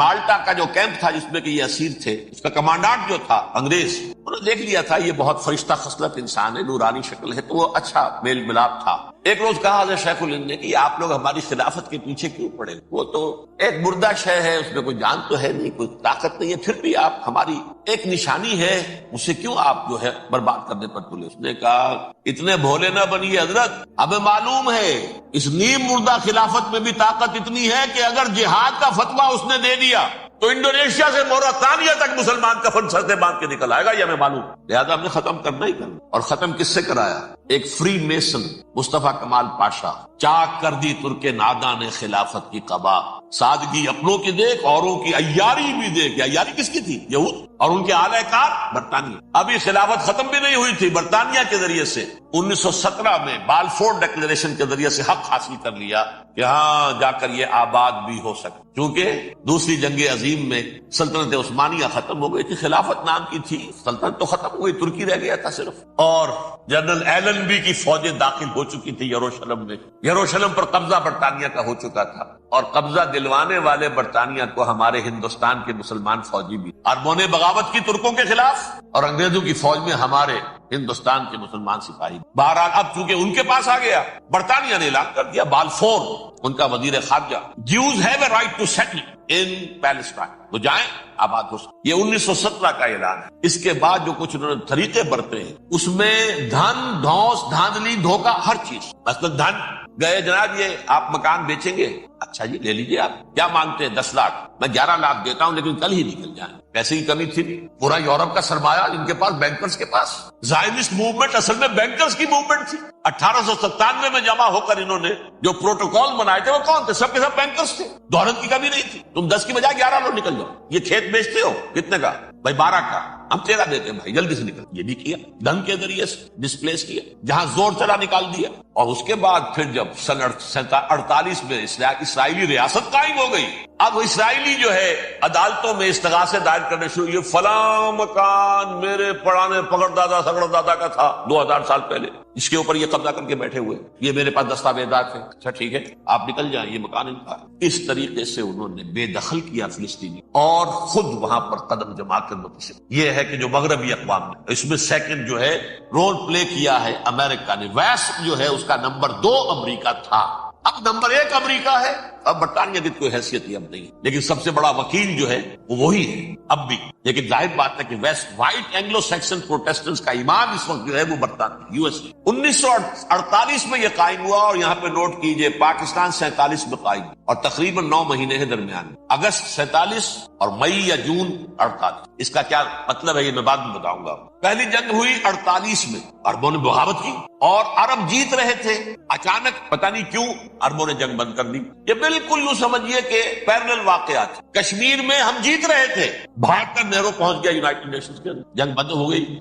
مالٹا کا جو کیمپ تھا جس میں کہ یہ اسیر تھے, اس کا کمانڈانٹ جو تھا انگریز, انہوں نے دیکھ لیا تھا یہ بہت فرشتہ خصلت انسان ہے, نورانی شکل ہے, تو وہ اچھا میل ملاپ تھا. ایک روز کہا حضرت شیخ الہند نے کہ آپ لوگ ہماری خلافت کے پیچھے کیوں پڑے؟ وہ تو ایک مردہ شے ہے, اس میں کوئی جان تو ہے نہیں, کوئی طاقت نہیں ہے, پھر بھی آپ ہماری ایک نشانی ہے, اسے کیوں آپ جو ہے برباد کرنے پر تلے؟ اس نے کہا اتنے بھولے نہ بنیے حضرت, ہمیں معلوم ہے اس نیم مردہ خلافت میں بھی طاقت اتنی ہے کہ اگر جہاد کا فتویٰ اس نے دے دیا تو انڈونیشیا سے موریتانیہ تک مسلمان کفن سر سے باندھ کے نکل آئے گا, یہ ہمیں معلوم. لہذا ہم نے ختم کرنا ہی کرنا. اور ختم کس سے کرایا؟ ایک فری میسن مصطفیٰ کمال پاشا. چاک کر دی ترک نادا نے خلافت کی قبا, سادگی اپنوں کی دیکھ اوروں کی عیاری بھی دیکھ. عیاری کس کی تھی؟ یہود اور ان کے اعلی کار برطانیہ. ابھی خلافت ختم بھی نہیں ہوئی تھی, برطانیہ کے ذریعے سے 1917 میں بالفور ڈکلیریشن کے ذریعے سے حق حاصل کر لیا کہ ہاں جا کر یہ آباد بھی ہو سکے. کیونکہ دوسری جنگ عظیم میں سلطنت عثمانیہ ختم ہو گئی تھی, خلافت نام کی تھی, سلطنت تو ختم ہو گئی, ترکی رہ گیا تھا صرف. اور جنرل ایلنبی کی فوجیں داخل ہو چکی تھی یروشلم میں. یروشلم پر قبضہ برطانیہ کا ہو چکا تھا, اور قبضہ دلوانے والے برطانیہ کو ہمارے ہندوستان کے مسلمان فوجی بھی. اربوں نے بغاوت کی ترکوں کے خلاف, اور انگریزوں کی فوج میں ہمارے ہندوستان کے مسلمان سپاہی. بہرحال اب چونکہ ان کے پاس آ گیا, برطانیہ نے اعلان کر دیا, بالفور ان کا وزیر خارجہ, Jews have a right to settle in Palestine, وہ جائیں آباد ہو سکتے. یہ 1917 کا اعلان ہے. اس کے بعد جو کچھ انہوں نے طریقے برتے ہیں اس میں دھن دھوس دھاندلی دھوکہ ہر چیز. مثلا دھن گئے, جناب یہ آپ مکان بیچیں گے, اچھا جی لے لیجیے, آپ کیا مانگتے ہیں؟ 10 لاکھ, میں 11 لاکھ دیتا ہوں لیکن کل ہی نکل جائیں. پیسے کی کمی تھی, پورا یورپ کا سرمایہ ان کے پاس, بینکرز کے پاس. زائنسٹ موومنٹ اصل میں بینکرز کی موومنٹ تھی. 1897 میں جمع ہو کر انہوں نے جو پروٹوکول بنائے تھے وہ کون تھے؟ سب کے سب بینکرز تھے. دولت کی کمی نہیں تھی. تم 10 کی بجائے 11 لوگ نکل جاؤ. یہ کھیت بیچتے ہو کتنے کا؟ بھائی 12 کا, ہم 13 دیتے ہیں بھائی, جلدی سے نکل. یہ بھی کیا, دھن کے ذریعے سے ڈسپلیس کیا, جہاں زور چلا نکال دیا. اور اس کے بعد پھر جب سن 48 میں اسرائیلی ریاست قائم ہو گئی, اب اسرائیلی جو ہے عدالتوں میں استغاثے دائر کرنے شروع. یہ فلاں مکان میرے پرانے پگڑ دادا سگڑ دادا کا تھا 2000 سال پہلے, اس کے اوپر یہ قبضہ کر کے بیٹھے ہوئے, یہ میرے پاس دستاویزات ہیں, اچھا ٹھیک ہے آپ نکل جائیں, یہ مکان ان کا. اس طریقے سے انہوں نے بے دخل کیا فلسطینی, اور خود وہاں پر قدم جما کر متصل. یہ ہے کہ جو مغربی اقوام نے اس میں سیکنڈ جو ہے رول پلے کیا ہے امریکہ نے. ویسٹ جو ہے اس کا نمبر 2 امریکہ تھا, اب نمبر 1 امریکہ ہے. اب برطانیہ کی کوئی حیثیت ہی اب نہیں, لیکن سب سے بڑا وکیل جو ہے وہ وہی ہے اب بھی. لیکن ظاہر بات ہے کہ west white Anglo Saxon Protestants کا امام اس وقت جو ہے وہ برطانیہ US ہے. 1948 میں یہ قائم ہوا, اور یہاں پہ نوٹ کیجئے پاکستان 47 میں قائم, اور تقریباً 9 مہینے ہیں درمیان, اگست 47 اور مئی یا جون 48. اس کا کیا مطلب ہے یہ میں بعد میں بتاؤں گا. پہلی جنگ ہوئی 48 میں, عربوں نے بغاوت کی اور عرب جیت رہے تھے. اچانک پتہ نہیں کیوں عربوں نے جنگ بند کر دی. یہ بالکل یوں سمجھیے کہ پیرلل واقعات. کشمیر میں ہم جیت رہے تھے, بھاگ کر نہرو پہنچ گیا یونائٹڈ نیشنز کے اندر, جنگ بند ہو گئی.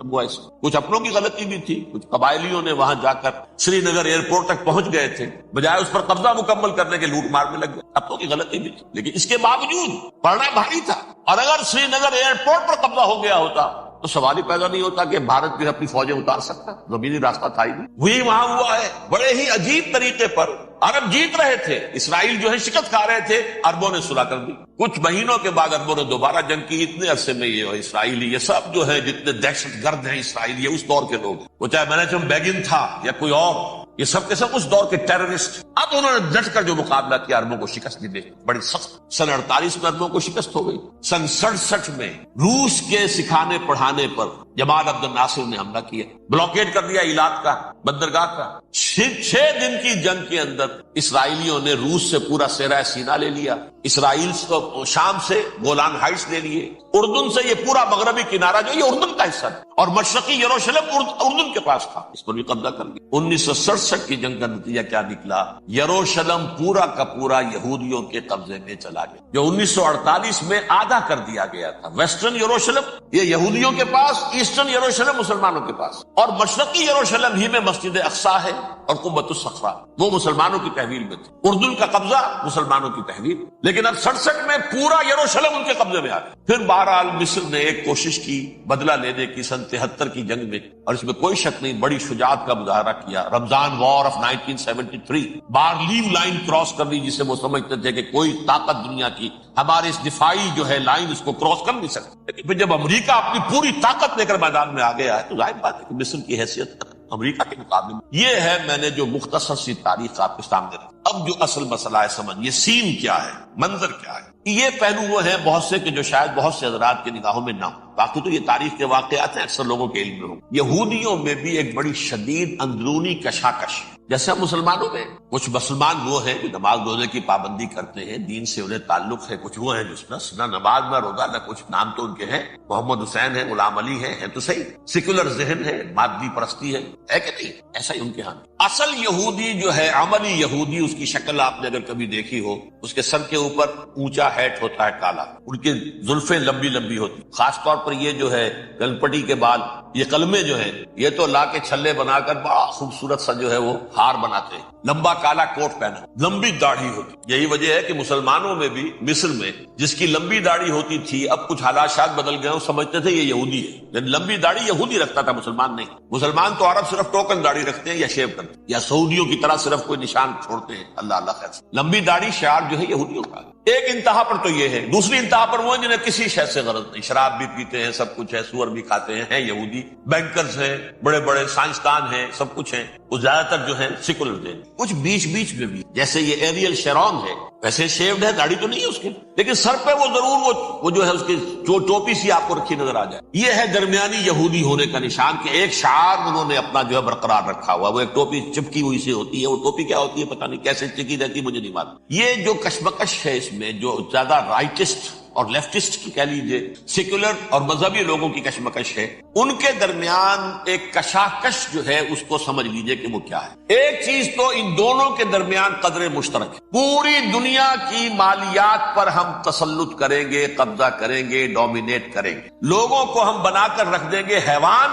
کچھ اپنوں کی غلطی بھی تھی, کچھ قبائلیوں نے وہاں جا کر سری نگر ایئرپورٹ تک پہنچ گئے تھے, بجائے اس پر قبضہ مکمل کرنے کے لوٹ مار میں لگ گئے. اپنوں کی غلطی بھی تھی, لیکن اس کے باوجود پڑنا بھاری تھا. اور اگر سری نگر ایئرپورٹ پر قبضہ ہو گیا ہوتا تو سوال ہی پیدا نہیں ہوتا کہ بھارت جو اپنی فوجیں اتار سکتا, زمینی راستہ تھا ہی نہیں. وہی وہاں ہوا ہے بڑے ہی عجیب طریقے پر. عرب جیت رہے تھے, اسرائیل جو ہے شکست کھا رہے تھے, عربوں نے صلح کر دی. کچھ مہینوں کے بعد عربوں نے دوبارہ جنگ کی. اتنے عرصے میں یہ اسرائیلی یہ سب جو ہے جتنے دہشت گرد ہیں اسرائیل, یہ اس دور کے لوگ, وہ چاہے منیچم بیگن تھا یا کوئی اور, یہ سب کے سب اس دور کے ٹیررسٹ. اب انہوں نے ڈٹ کر جو مقابلہ کیا, عربوں کو شکست دی, بڑی سخت. سن 48 میں عربوں کو شکست ہو گئی. سن 67 میں روس کے سکھانے پڑھانے پر جمال عبد الناصر نے حملہ کیا، بلاکیڈ کر دیا ایلات کا، بندرگاہ کا۔ 6 دن کی جنگ کے اندر اسرائیلیوں نے روس سے پورا صحرا سینا لے لیا، اسرائیل سے شام سے گولان ہائٹس لے لیے، اردن سے یہ پورا مغربی کنارہ جو یہ اردن کا حصہ تھا، اور مشرقی یروشلم اردن کے پاس تھا، اس پر بھی قبضہ کر لیا۔ 1967 کی جنگ کا نتیجہ کیا نکلا؟ یروشلم پورا کا پورا یہودیوں کے قبضے میں چلا گیا، جو 1948 میں آدھا کر دیا گیا تھا۔ ویسٹرن یروشلم یہ یہودیوں کے پاس، ایسٹرن یروشلم مسلمانوں کے پاس، اور مشرقی یروشلم ہی میں مسجد اقصی ہے اور قبۃ الصخرہ، وہ مسلمانوں کی تحویل میں تھی۔ اردن کا قبضہ مسلمانوں کی تحویل، لیکن اب 67 میں پورا یروشلم ان کے قبضے میں آ گیا۔ پھر بہرحال مصر نے ایک کوشش کی بدلہ لینے کی سن 73 کی جنگ میں، اور اس میں کوئی شک نہیں بڑی شجاعت کا مظاہرہ کیا۔ رمضان وار آف 1973 بارلیو لائن کراس کر دی، جسے وہ سمجھتے تھے کہ کوئی طاقت دنیا کی ہمارے اس دفاعی جو ہے لائن اس کو کراس کر نہیں سکتی۔ لیکن پھر جب امریکہ اپنی پوری طاقت لے کر میدان میں آ گیا ہے تو ظاہر بات ہے کہ مصر کی حیثیت امریکہ کے مقابلے میں۔ یہ ہے میں نے جو مختصر سی تاریخ آپ کے سامنے رکھی۔ اب جو اصل مسئلہ ہے سمجھ، یہ سین کیا ہے، منظر کیا ہے۔ یہ پہلو وہ ہیں بہت سے کہ جو شاید بہت سے حضرات کی نگاہوں میں نہ ہو، باقی تو یہ تاریخ کے واقعات ہیں، اکثر لوگوں کے علم میں ہوں۔ یہودیوں میں بھی ایک بڑی شدید اندرونی کشاکش ہے، جیسے مسلمانوں میں کچھ مسلمان وہ ہیں جو نماز روزے کی پابندی کرتے ہیں، دین سے انہیں تعلق ہے، کچھ وہ ہیں جس میں نہ نماز نہ روزہ نہ کچھ، نام تو ان کے ہیں، محمد حسین ہے، غلام علی ہیں تو صحیح، سیکولر ذہن ہے، مادی پرستی ہے کہ نہیں؟ ایسا ہی ان کے ہاں۔ اصل یہودی جو ہے، عملی یہودی، اس کی شکل آپ نے اگر کبھی دیکھی ہو، اس کے سر کے اوپر اونچا ہیٹ ہوتا ہے کالا، ان کی زلفیں لمبی لمبی ہوتی، خاص طور پر یہ جو ہے گلپٹی کے بال، یہ قلمے جو ہیں یہ تو لا کے چھلے بنا کر بڑا خوبصورت سا جو ہے وہ ہار بناتے ہیں، لمبا کالا کوٹ پہنا، لمبی داڑھی ہوتی۔ یہی وجہ ہے کہ مسلمانوں میں بھی مصر میں جس کی لمبی داڑھی ہوتی تھی، اب کچھ حالات بدل گئے، سمجھتے تھے یہ یہودی ہے، لیکن لمبی داڑھی یہودی رکھتا تھا، مسلمان نہیں۔ مسلمان تو عرب صرف ٹوکن داڑھی رکھتے ہیں یا شیو کرتے ہیں، یا سعودیوں کی طرح صرف کوئی نشان چھوڑتے ہیں، اللہ اللہ خیر۔ لمبی داڑھی شعار جو ہے یہودیوں کا۔ ایک انتہا پر تو یہ ہے، دوسری انتہا پر وہ ہیں جنہیں کسی شے سے غرض نہیں، شراب بھی پیتے ہیں، سب کچھ ہے، سور بھی کھاتے ہیں یہودی، بینکرز ہیں، بڑے بڑے سائنسدان ہیں، سب کچھ ہیں، وہ زیادہ تر جو ہیں سیکولر ہیں۔ کچھ بیچ بیچ میں بھی، جیسے یہ ایریل شیرون ہے، ویسے شیوڈ ہے، داڑھی تو نہیں ہے اس کے، لیکن سر پہ وہ ضرور وہ جو ہے اس کی جو ٹوپی سی آپ کو رکھی نظر آ جائے۔ یہ ہے درمیانی یہودی ہونے کا نشان، کہ ایک شعار انہوں نے اپنا جو ہے برقرار رکھا ہوا، وہ ایک ٹوپی چپکی ہوئی سی ہوتی ہے، وہ ٹوپی کیا ہوتی ہے پتہ نہیں، کیسے چکی رہتی ہے مجھے نہیں معلوم۔ یہ جو کشمکش ہے اس میں، جو زیادہ رائٹسٹ اور لیفٹسٹ کی کہہ لیجیے، سیکولر اور مذہبی لوگوں کی کشمکش ہے، ان کے درمیان ایک کشاکش جو ہے اس کو سمجھ لیجیے کہ وہ کیا ہے۔ ایک چیز تو ان دونوں کے درمیان قدر مشترک ہے، پوری دنیا کی مالیات پر ہم تسلط کریں گے، قبضہ کریں گے، ڈومینیٹ کریں گے، لوگوں کو ہم بنا کر رکھ دیں گے حیوان،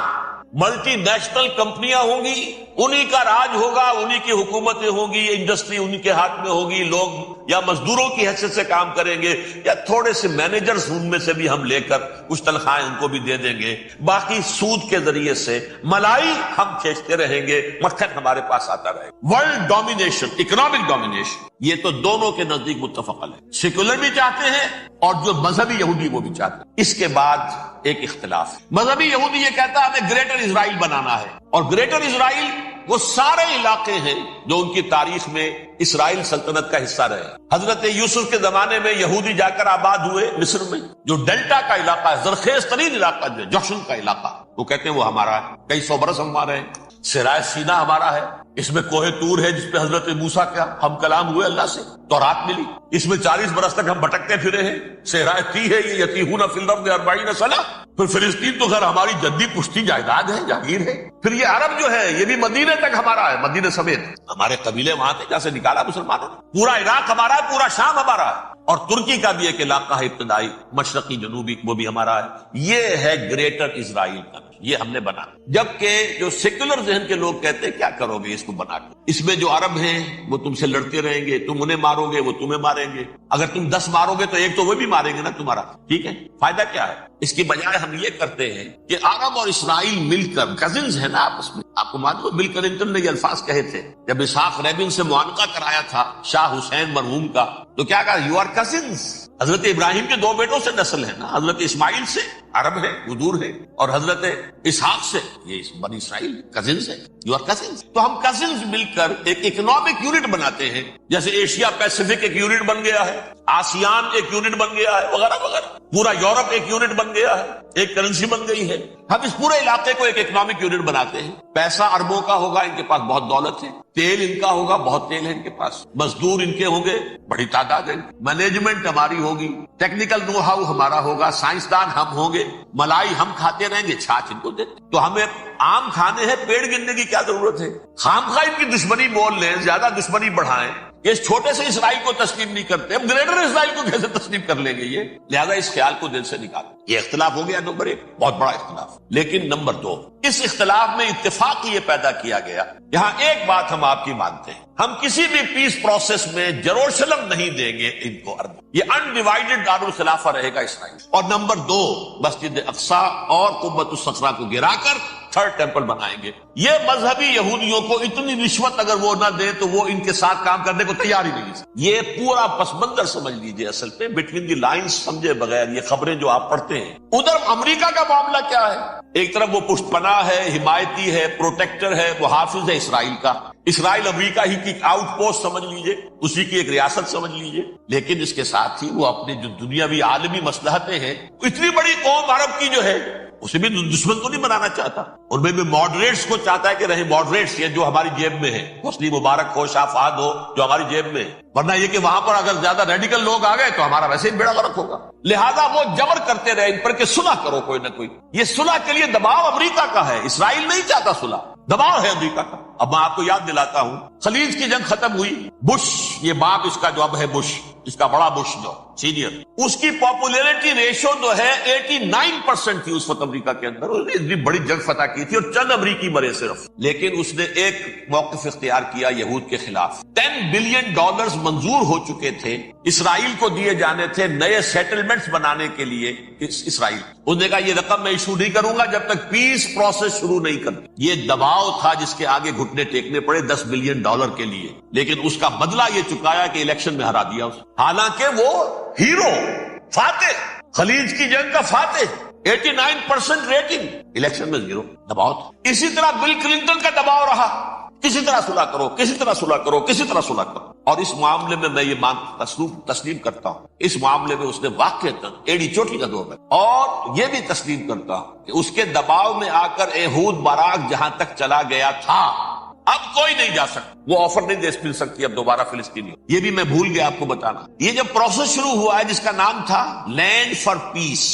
ملٹی نیشنل کمپنیاں ہوں گی، انہی کا راج ہوگا، انہی کی حکومتیں ہوں گی، انڈسٹری انہی کے ہاتھ میں ہوگی، لوگ یا مزدوروں کی حیثیت سے کام کریں گے یا تھوڑے سے مینیجرز ان میں سے بھی ہم لے کر کچھ تنخواہیں ان کو بھی دے دیں گے، باقی سود کے ذریعے سے ملائی ہم کھینچتے رہیں گے، مکھن ہمارے پاس آتا رہے گا۔ ورلڈ ڈومینیشن، اکنامک ڈومینیشن، یہ تو دونوں کے نزدیک متفق ہے، سیکولر بھی چاہتے ہیں اور جو مذہبی یہودی وہ بھی چاہتے ہیں۔ اس کے بعد ایک اختلاف ہے، مذہبی یہودی یہ کہتا ہے ہمیں گریٹر اسرائیل بنانا ہے، اور گریٹر اسرائیل وہ سارے علاقے ہیں جو ان کی تاریخ میں اسرائیل سلطنت کا حصہ رہے۔ حضرت یوسف کے زمانے میں یہودی جا کر آباد ہوئے مصر میں، جو ڈیلٹا کا علاقہ ہے، زرخیز ترین علاقہ جو ہے جوشن کا علاقہ، وہ کہتے ہیں وہ ہمارا ہے، کئی سو برس ہمارے ہیں، صحرائے سینا ہمارا ہے، اس میں کوہ طور ہے جس پہ حضرت موسیٰ کا ہم کلام ہوئے اللہ سے، تورات ملی، اس میں 40 برس تک ہم بھٹکتے پھرے ہیں، صحرائے تی ہے یہ یتیہون فی الارض 40 سنہ، پھر فلسطین تو خیر ہماری جدی پشتی جائیداد ہے، جاگیر ہے، پھر یہ عرب جو ہے یہ بھی مدینے تک ہمارا ہے، مدینے سمیت ہمارے قبیلے وہاں تھے جہاں سے نکالا مسلمانوں نے، پورا عراق ہمارا ہے، پورا شام ہمارا ہے، اور ترکی کا بھی ایک علاقہ ہے ابتدائی مشرقی جنوبی، وہ بھی ہمارا ہے۔ یہ ہے گریٹر اسرائیل کا، یہ ہم نے بنا، جبکہ جو سیکولر ذہن کے لوگ کہتے ہیں کیا کرو گے اس کو بنا کے، اس میں جو عرب ہیں وہ تم سے لڑتے رہیں گے، تم انہیں مارو گے وہ تمہیں ماریں گے، اگر تم 10 مارو گے تو ایک تو وہ بھی ماریں گے نا تمہارا، ٹھیک ہے، فائدہ کیا ہے؟ اس کی بجائے ہم یہ کرتے ہیں کہ عرب اور اسرائیل مل کر، کزنز ہیں نا آپس میں، آپ کو معلوم ہے بل کلنٹن نے یہ الفاظ کہے تھے جب اسحاق ریبن سے معانقہ کرایا تھا شاہ حسین مرحوم کا، تو کیا کہا؟ You are cousins. حضرت ابراہیم کے 2 بیٹوں سے نسل ہے نا، حضرت اسماعیل سے عرب ہے، حضور ہے، اور حضرت اسحاق سے یہ بنی اسرائیل کزنز ہے، یو آر کزنز۔ تو ہم کزنز مل کر ایک اکنامک یونٹ بناتے ہیں، جیسے ایشیا پیسیفک ایک یونٹ بن گیا ہے، آسیان ایک یونٹ بن گیا ہے، وغیرہ وغیرہ، پورا یورپ ایک یونٹ بن گیا ہے، ایک کرنسی بن گئی ہے. ہم اس پورے علاقے کو ایک اکنامک یونٹ بناتے ہیں. پیسہ اربوں کا ہوگا, ان کے پاس بہت دولت ہے. تیل ان کا ہوگا, بہت تیل ہے ان کے پاس. مزدور ان کے ہوں گے, بڑی تعداد ہے. مینجمنٹ ہماری ہوگی, ٹیکنیکل نو ہاؤ ہمارا ہوگا, سائنسدان ہم ہوں گے. ملائی ہم کھاتے رہیں گے, چھاچھ ان کو دیتے. تو ہمیں آم کھانے ہیں, پیڑ گننے کی کیا ضرورت ہے؟ خامخواہ ان کی دشمنی بول لیں, زیادہ دشمنی بڑھائیں. یہ اس چھوٹے سے اسرائیل کو تسلیم نہیں کرتے, اب گریٹر اسرائیل کو کیسے تسلیم کر لیں گے یہ؟ لہذا اس خیال کو دل سے نکالیں. یہ اختلاف ہو گیا نمبر ایک, بہت بڑا اختلاف. لیکن نمبر دو, اس اختلاف میں اتفاق یہ پیدا کیا گیا. یہاں ایک بات ہم آپ کی مانتے ہیں, ہم کسی بھی پیس پروسیس میں یروشلم نہیں دیں گے ان کو ارب. یہ انڈیوائیڈڈ دارالخلافہ رہے گا اسرائیل. اور نمبر دو, مسجد اقصی اور قبۃ الصخرہ کو گرا کر تھرڈ ٹیمپل بنائیں گے. یہ مذہبی یہودیوں کو اتنی رشوت اگر وہ نہ دیں تو وہ ان کے ساتھ کام کرنے کو تیار ہی نہیں. یہ پورا پس منظر سمجھ لیجئے. اصل میں بٹوین دی لائنز سمجھے بغیر یہ خبریں جو آپ پڑھتے ہیں. ادھر امریکہ کا معاملہ کیا ہے؟ ایک طرف وہ پشت پناہ ہے, حمایتی ہے, پروٹیکٹر ہے, وہ حافظ ہے اسرائیل کا. اسرائیل امریکہ ہی کی آؤٹ پوسٹ سمجھ لیجئے, اسی کی ایک ریاست سمجھ لیجئے. لیکن اس کے ساتھ ہی وہ اپنے جو دنیاوی عالمی مصلحتیں ہیں, اتنی بڑی قوم عرب کی جو ہے اسے بھی دشمن کو نہیں بنانا چاہتا. اور میں بھی ماڈریٹس کو چاہتا ہے کہ رہے ماڈریٹس, یہ جو ہماری جیب میں ہے, حسنی مبارک ہو, شاہ فہد ہو, جو ہماری جیب میں ہے. ورنہ یہ کہ وہاں پر اگر زیادہ ریڈیکل لوگ آ گئے تو ہمارا ویسے ہی بیڑا غرق ہوگا. لہذا وہ جبر کرتے رہے ان پر کہ صلح کرو کوئی نہ کوئی. یہ صلح کے لیے دباؤ امریکہ کا ہے, اسرائیل نہیں چاہتا صلح, دباؤ ہے امریکہ کا. اب میں آپ کو یاد دلاتا ہوں, خلیج کی جنگ ختم ہوئی, بش, یہ باپ اس کا جو اب ہے بش, اس کا بڑا بش جو سینئر, اس کی پاپولیرٹی ریشو جو ہے 89% تھی اس وقت امریکہ کے اندر. اس نے اتنی بڑی جنگ فتح کی تھی اور چند امریکی مرے صرف. لیکن اس نے ایک موقف اختیار کیا یہود کے خلاف. $10 بلین منظور ہو چکے تھے, اسرائیل کو دیے جانے تھے نئے سیٹلمنٹس بنانے کے لیے. اسرائیل اس نے کہا یہ رقم میں ایشو نہیں کروں گا جب تک پیس پروسیس شروع نہیں کرتی. یہ دباؤ تھا جس کے آگے گھٹنے ٹیکنے پڑے $10 بلین کے لیے. لیکن اس کا بدلہ یہ چکایا کہ الیکشن میں ہرا دیا اسے. حالانکہ وہ ہیرو, فاتح, خلیج کی جنگ کا فاتح, 89% ریٹنگ, الیکشن میں زیرو. دباؤ تھا. اسی طرح بل کلنٹن کا دباؤ رہا, کسی طرح صلح کرو, کسی طرح صلح کرو, کسی طرح صلح کرو. اور اس معاملے میں یہ تسلیم کرتا ہوں, اس معاملے میں اس نے واقعتاً ایڑی چوٹی کا دور ہے. اور یہ بھی تسلیم کرتا ہوں کہ اس کے دباؤ میں آ کر ایہود باراک جہاں تک چلا گیا تھا, اب کوئی نہیں جا سکتا. وہ آفر نہیں دے مل سکتی اب دوبارہ فلسطینی. یہ بھی میں بھول گیا آپ کو بتانا. یہ جب پروسیس شروع ہوا ہے جس کا نام تھا لینڈ فار پیس,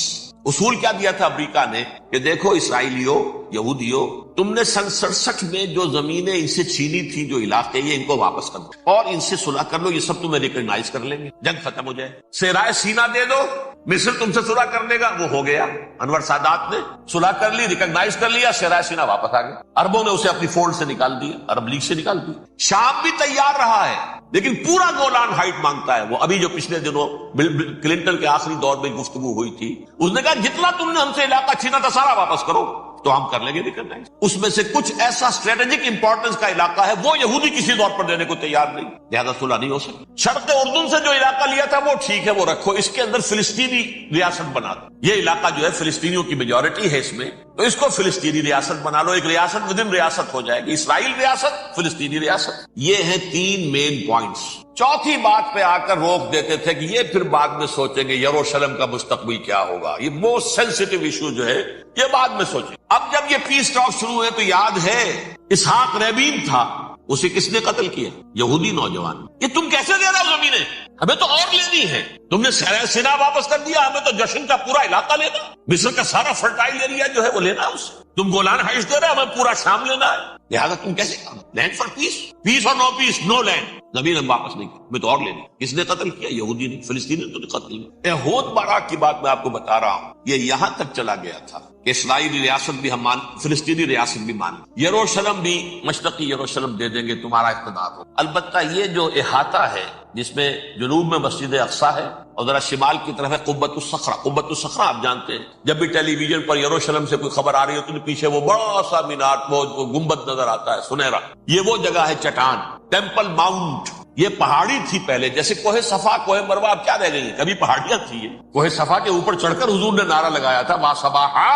اصول کیا دیا تھا امریکہ نے کہ دیکھو اسرائیلیوں, یہودیوں, تم نے سن 67 میں جو زمینیں ان سے چھینی تھی, جو علاقے, یہ ان کو واپس کر دو اور ان سے صلح کر لو, یہ سب تمہیں ریکگنائز کر لیں گے, جنگ ختم ہو جائے. صحرائے سینا دے دو, مصر تم سے صلح کر لے گا. وہ ہو گیا, انور سادات نے صلح کر لی, ریکگنائز کر لیا, صحرائے سینا واپس آ گیا. عربوں نے اسے اپنی فولڈ سے نکال دیا, عرب لیگ سے نکال دیا. شام بھی تیار رہا ہے لیکن پورا گولان ہائٹ مانگتا ہے. وہ ابھی جو پچھلے دنوں کلنٹن کے آخری دور میں گفتگو ہوئی تھی, اس نے کہا جتنا تم نے ہم سے علاقہ چھینا تھا سارا واپس کرو تو ہم کر لیں گے ریکگنائز. اس میں سے کچھ ایسا اسٹریٹجک امپورٹنس کا علاقہ ہے وہ یہودی کسی طور پر دینے کو تیار نہیں, لہذا صلح نہیں ہو سکتی. شرق اردن سے جو علاقہ لیا تھا وہ ٹھیک ہے, وہ رکھو, اس کے اندر فلسطینی ریاست بنا دو. یہ علاقہ جو ہے فلسطینیوں کی میجورٹی ہے اس میں, تو اس کو فلسطینی ریاست بنا لو. ایک ریاست ودن ریاست ہو جائے گی, اسرائیل ریاست, فلسطینی ریاست. یہ ہیں 3 مین پوائنٹس. چوتھی بات پہ آ کر روک دیتے تھے کہ یہ پھر بعد میں سوچیں گے یروشلم کا مستقبل کیا ہوگا, یہ موسٹ سینسٹیو ایشو جو ہے یہ بعد میں سوچیں. اب جب یہ پیس ٹاک شروع ہوئے تو یاد ہے اسحاق ریبین تھا, اسے کس نے قتل کیا؟ یہودی نوجوان. یہ تم کیسے دے رہے ہو زمینیں, ہمیں تو اور لینی ہے. تم نے صحرائے سینا واپس کر دیا, ہمیں تو جشن کا پورا علاقہ لینا, مصر کا سارا فرٹائل ایریا جو ہے وہ لینا ہے اس سے. تم گولان ہائٹس دے رہے, ہمیں پورا شام لینا ہے. لہٰذا تم کیسے لینڈ فار پیس, پیس اور نو پیس, نو لینڈ, زمین ہم واپس نہیں, ہمیں تو اور لینی. کس نے قتل کیا؟ یہودی نے, فلسطینی تو قتل نہیں. ایہود باراک کی بات میں آپ کو بتا رہا ہوں, یہ یہاں تک چلا گیا تھا کہ اسرائیلی ریاست بھی ہم مان, فلسطینی ریاست بھی مان, یروشلم بھی, مشرقی یروشلم دے دیں گے, تمہارا اقتدار ہو. البتہ یہ جو احاطہ ہے جس میں جنوب میں مسجد اقصی ہے اور ذرا شمال کی طرف ہے قبۃ الصخرہ. قبۃ الصخرہ آپ جانتے ہیں, جب بھی ٹیلی ویژن پر یروشلم سے کوئی خبر آ رہی ہوتی ہے پیچھے وہ بڑا سا مینار, وہ گنبد نظر آتا ہے سنہرا. یہ وہ جگہ ہے چٹان, ٹیمپل ماؤنٹ. یہ پہاڑی تھی پہلے, جیسے کوہ صفا, کوہ مروہ اب کیا رہ گئی, کبھی پہاڑیاں تھی. کوہ صفا کے اوپر چڑھ کر حضور نے نعرہ لگایا تھا وا صباحا.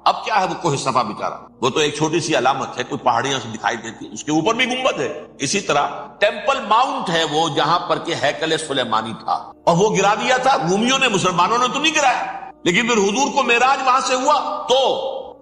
اب کیا ہے وہ کوہ صفا بیچارہ, وہ تو ایک چھوٹی سی علامت ہے, کوئی پہاڑیاں سے دکھائی دیتی, اس کے اوپر بھی گنبد ہے. اسی طرح ٹیمپل ماؤنٹ ہے وہ جہاں پر کہ ہیکل سلیمانی تھا, اور وہ گرا دیا تھا رومیوں نے, مسلمانوں نے تو نہیں گرایا. لیکن پھر حضور کو معراج وہاں سے ہوا تو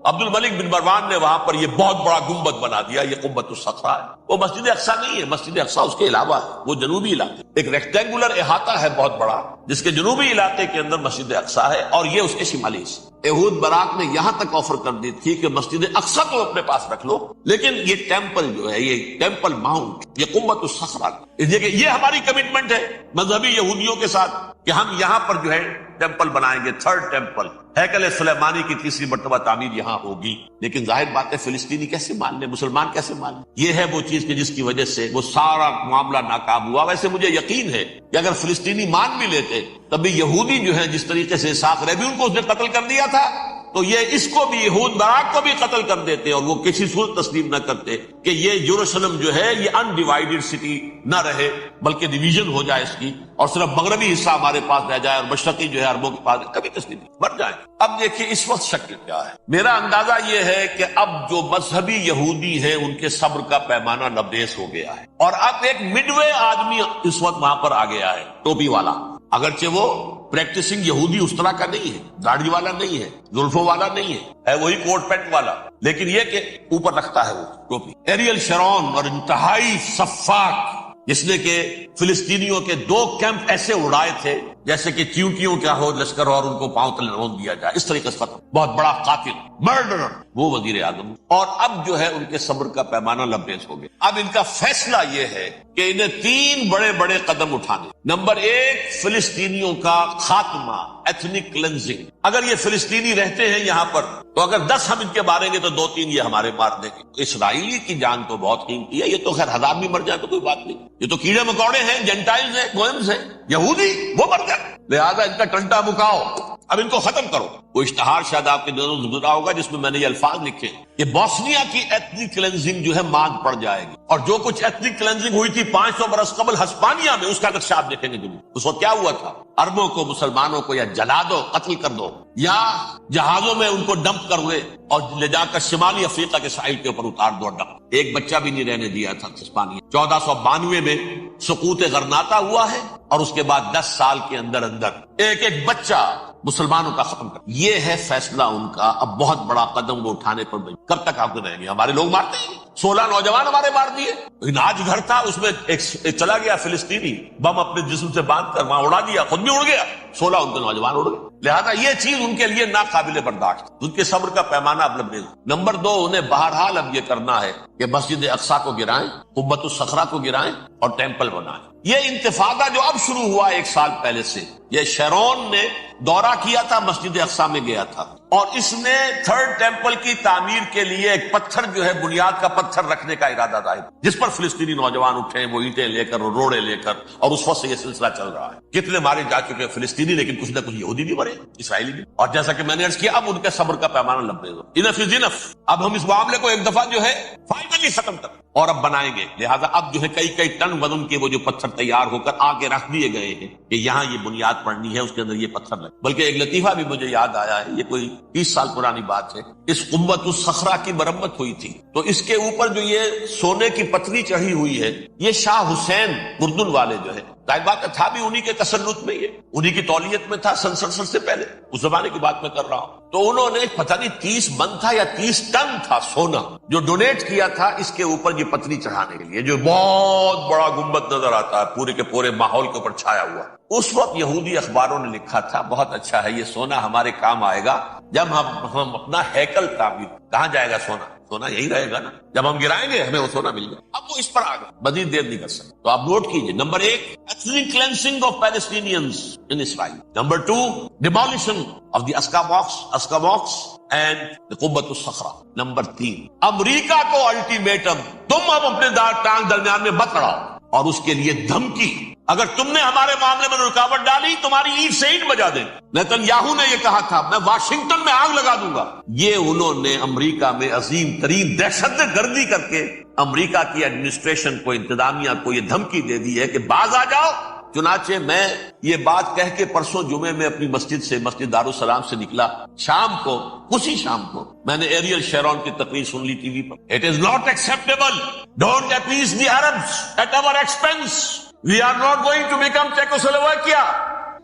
عبد الملک بن مروان نے وہاں پر یہ بہت بڑا گنبد بنا دیا، یہ قبۃ الصخرہ ہے۔ وہ مسجد اقصیٰ نہیں ہے، مسجد اقصیٰ اس کے علاوہ ہے، وہ جنوبی علاقے، ایک ریکٹینگولر احاطہ ہے بہت بڑا، جس کے جنوبی علاقے کے اندر مسجد اقصیٰ ہے، اور یہ اس کے شمالی حصے۔ یہود براق نے یہاں تک آفر کر دی تھی کہ مسجد اقصیٰ تو اپنے پاس رکھ لو، لیکن یہ ٹیمپل جو ہے، یہ ٹیمپل ماؤنٹ، یہ قبۃ الصخرہ، یہ ہماری کمٹمنٹ ہے مذہبی یہودیوں کے ساتھ کہ ہم یہاں پر جو ہے ٹیمپل بنائیں گے، تھرڈ ٹیمپل، ہیکل سلیمانی کی تیسری مرتبہ تعمیر یہاں ہوگی۔ لیکن ظاہر بات ہے فلسطینی کیسے مان لیں، مسلمان کیسے مان لیں؟ یہ ہے وہ چیز کہ جس کی وجہ سے وہ سارا معاملہ ناکام ہوا۔ ویسے مجھے یقین ہے کہ اگر فلسطینی مان بھی لیتے تب بھی یہودی جو ہے جس طریقے سے اسحاق ربیون کو اس نے قتل کر دیا تھا، تو یہ اس کو بھی، یہود براق کو بھی قتل کر دیتے، اور وہ کسی صورت تسلیم نہ کرتے کہ یہ یروشلم جو ہے یہ انڈیوائیڈڈ سٹی نہ رہے، بلکہ ڈویژن ہو جائے اس کی، اور صرف مغربی حصہ ہمارے پاس رہ جائے اور مشرقی جو ہے عربوں کے پاس، کبھی تسلیم نہیں، مر جائیں۔ اب دیکھیے اس وقت شکل کیا ہے۔ میرا اندازہ یہ ہے کہ اب جو مذہبی یہودی ہیں ان کے صبر کا پیمانہ لبریز ہو گیا ہے، اور اب ایک مڈ وے آدمی اس وقت وہاں پر آ گیا ہے، ٹوپی والا، اگرچہ وہ پریکٹسنگ یہودی اس طرح کا نہیں ہے، داڑھی والا نہیں ہے، زلفوں والا نہیں ہے وہی کوٹ پینٹ والا، لیکن یہ کہ اوپر رکھتا ہے وہ ٹوپی۔ ایریل شرون، اور انتہائی سفاک، جس نے کہ فلسطینیوں کے 2 کیمپ ایسے اڑائے تھے جیسے کہ چیونٹیوں کیا ہو لشکر اور ان کو پاؤں تلے رون دیا جائے، اس طریقے سے ختم، بہت بڑا قاتل، مرڈرر، وہ وزیر اعظم۔ اور اب جو ہے ان کے صبر کا پیمانہ لبریز ہو گیا۔ اب ان کا فیصلہ یہ ہے کہ انہیں 3 بڑے بڑے قدم اٹھانے۔ نمبر 1، فلسطینیوں کا خاتمہ، ایتھنک کلینزنگ۔ اگر یہ فلسطینی رہتے ہیں یہاں پر تو اگر 10 ہم ان کے ماریں گے تو 2-3 یہ ہمارے مار دیں گے۔ اسرائیلی کی جان تو بہت قیمتی ہے، یہ تو خیر 1000 بھی مر جائے تو کوئی بات نہیں، یہ تو کیڑے مکوڑے ہیں، جینٹائلز ہیں، گوئمز ہیں، یہودی وہ مر گئے، لہذا ان کا ٹنٹا مکاؤ، اب ان کو ختم کرو۔ وہ اشتہار شاید آپ کے نظروں سے گزرا ہوگا جس میں نے یہ الفاظ لکھے کہ بوسنیا کی ایتھنک کلینزنگ جو ہے ماند پڑ جائے گی، اور جو کچھ ایتھنک کلینزنگ ہوئی تھی 500 برس قبل ہسپانیہ میں، اس کا نقشہ آپ دیکھیں گے۔ اس وقت کیا ہوا تھا؟ عربوں کو، مسلمانوں کو یا جلا دو، قتل کر دو، یا جہازوں میں ان کو ڈمپ کر ہوئے اور لے جا کر شمالی افریقہ کے ساحل کے اوپر اتار دو، ڈمپ۔ ایک بچہ بھی نہیں رہنے دیا تھا ہسپانیہ۔ 1492 میں سقوط غرناطہ ہوا ہے، اور اس کے بعد 10 سال کے اندر اندر ایک ایک بچہ مسلمانوں کا ختم کر۔ یہ ہے فیصلہ ان کا۔ اب بہت بڑا قدم وہ اٹھانے پر بھائی کب تک آپ رہیں گے؟ ہمارے لوگ مارتے ہیں، 16 نوجوان ہمارے مار دیے، آج گھر تھا اس میں ایک چلا گیا فلسطینی، بم اپنے جسم سے باندھ کر وہاں اڑا دیا، خود بھی اڑ گیا، 16 ان کے نوجوان اڑ گئے۔ لہذا یہ چیز ان کے لیے ناقابل برداشت، ان کے صبر کا پیمانہ اب لبریز۔ نمبر 2، انہیں بہرحال اب یہ کرنا ہے کہ مسجد اقصیٰ کو گرائیں، قبۃ الصخرہ کو گرائیں، اور ٹیمپل بنائیں۔ یہ انتفاضہ جو اب شروع ہوا 1 سال پہلے سے، یہ شیرون نے دورہ کیا تھا، مسجد اقصیٰ میں گیا تھا، اور اس نے 3rd ٹیمپل کی تعمیر کے لیے ایک پتھر جو ہے بنیاد کا پتھر رکھنے کا ارادہ ظاہر، جس پر فلسطینی نوجوان اٹھے، وہ اینٹیں لے کر اور روڑے لے کر، اور اس وقت سے یہ سلسلہ چل رہا ہے۔ کتنے مارے جا چکے فلسطینی، لیکن کچھ نہ کچھ یہودی بھی مرے، اسرائیلی بھی، اور جیسا کہ میں نے عرض کیا اب ان کے صبر کا پیمانہ لبریز ہو۔ انف از انف، اب ہم اس معاملے کو ایک دفعہ جو ہے فائنلی ختم کر، اور اب بنائیں گے۔ لہذا اب جو ہے کئی ٹن وزن کے وہ جو پتھر تیار ہو کر آگے رکھ دیے گئے ہیں کہ یہاں یہ بنیاد پڑنی ہے، اس کے اندر یہ پتھر لگے۔ بلکہ ایک لطیفہ بھی مجھے یاد آیا ہے، یہ کوئی 30 سال پرانی بات ہے۔ اس قبۃ الصخرہ کی مرمت ہوئی تھی، تو اس کے اوپر جو یہ سونے کی پتری چڑھی ہوئی ہے، یہ شاہ حسین اردن والے جو ہے، ظاہر بات تھا بھی انہی کے تسلط میں، یہ انہی کی تولیت میں تھا، سن 67 سے پہلے، اس زمانے کی بات میں کر رہا ہوں۔ تو انہوں نے پتہ نہیں 30 من تھا یا 30 ٹن تھا سونا جو ڈونیٹ کیا تھا اس کے اوپر یہ پتری چڑھانے کے لیے، جو بہت بڑا گنبد نظر آتا ہے پورے کے پورے ماحول کے اوپر چھایا ہوا۔ اس وقت یہودی اخباروں نے لکھا تھا بہت اچھا ہے، یہ سونا ہمارے کام آئے گا جب ہم اپنا ہیکل تعمیر۔ کہاں جائے گا سونا؟ سونا یہی رہے گا نا، جب ہم گرائیں گے ہمیں وہ سونا مل گیا۔ اب وہ اس پر آ گئے، مزید دیر نہیں کر سکتے۔ تو آپ نوٹ کیجئے، number 1، ethnic cleansing of Palestinians in Israel. Number 2, demolition of the Aqsa Mosque and the Qubbat al-Sakhra. Number 3، امریکہ کو الٹیمیٹم، تم اب اپنے ٹانگ درمیان میں مت اڑاؤ، اور اس کے لیے دھمکی، اگر تم نے ہمارے معاملے میں رکاوٹ ڈالی تمہاری اینٹ سے اینٹ بجا دیں۔ نیتن یاہو نے یہ کہا تھا میں واشنگٹن میں آگ لگا دوں گا۔ یہ انہوں نے امریکہ میں عظیم ترین دہشت گردی کر کے امریکہ کی ایڈمنسٹریشن کو، انتظامیہ کو یہ دھمکی دے دی ہے کہ باز آ جاؤ۔ چنانچہ میں یہ بات کہہ کے پرسوں جمعے میں اپنی مسجد دارالسلام سے نکلا، شام کو، اسی شام کو میں نے ایریل شیرون کی تقریر سن لی T V per. It is not acceptable. Don't appease the Arabs at our expense. We are not going to become Czechoslovakia.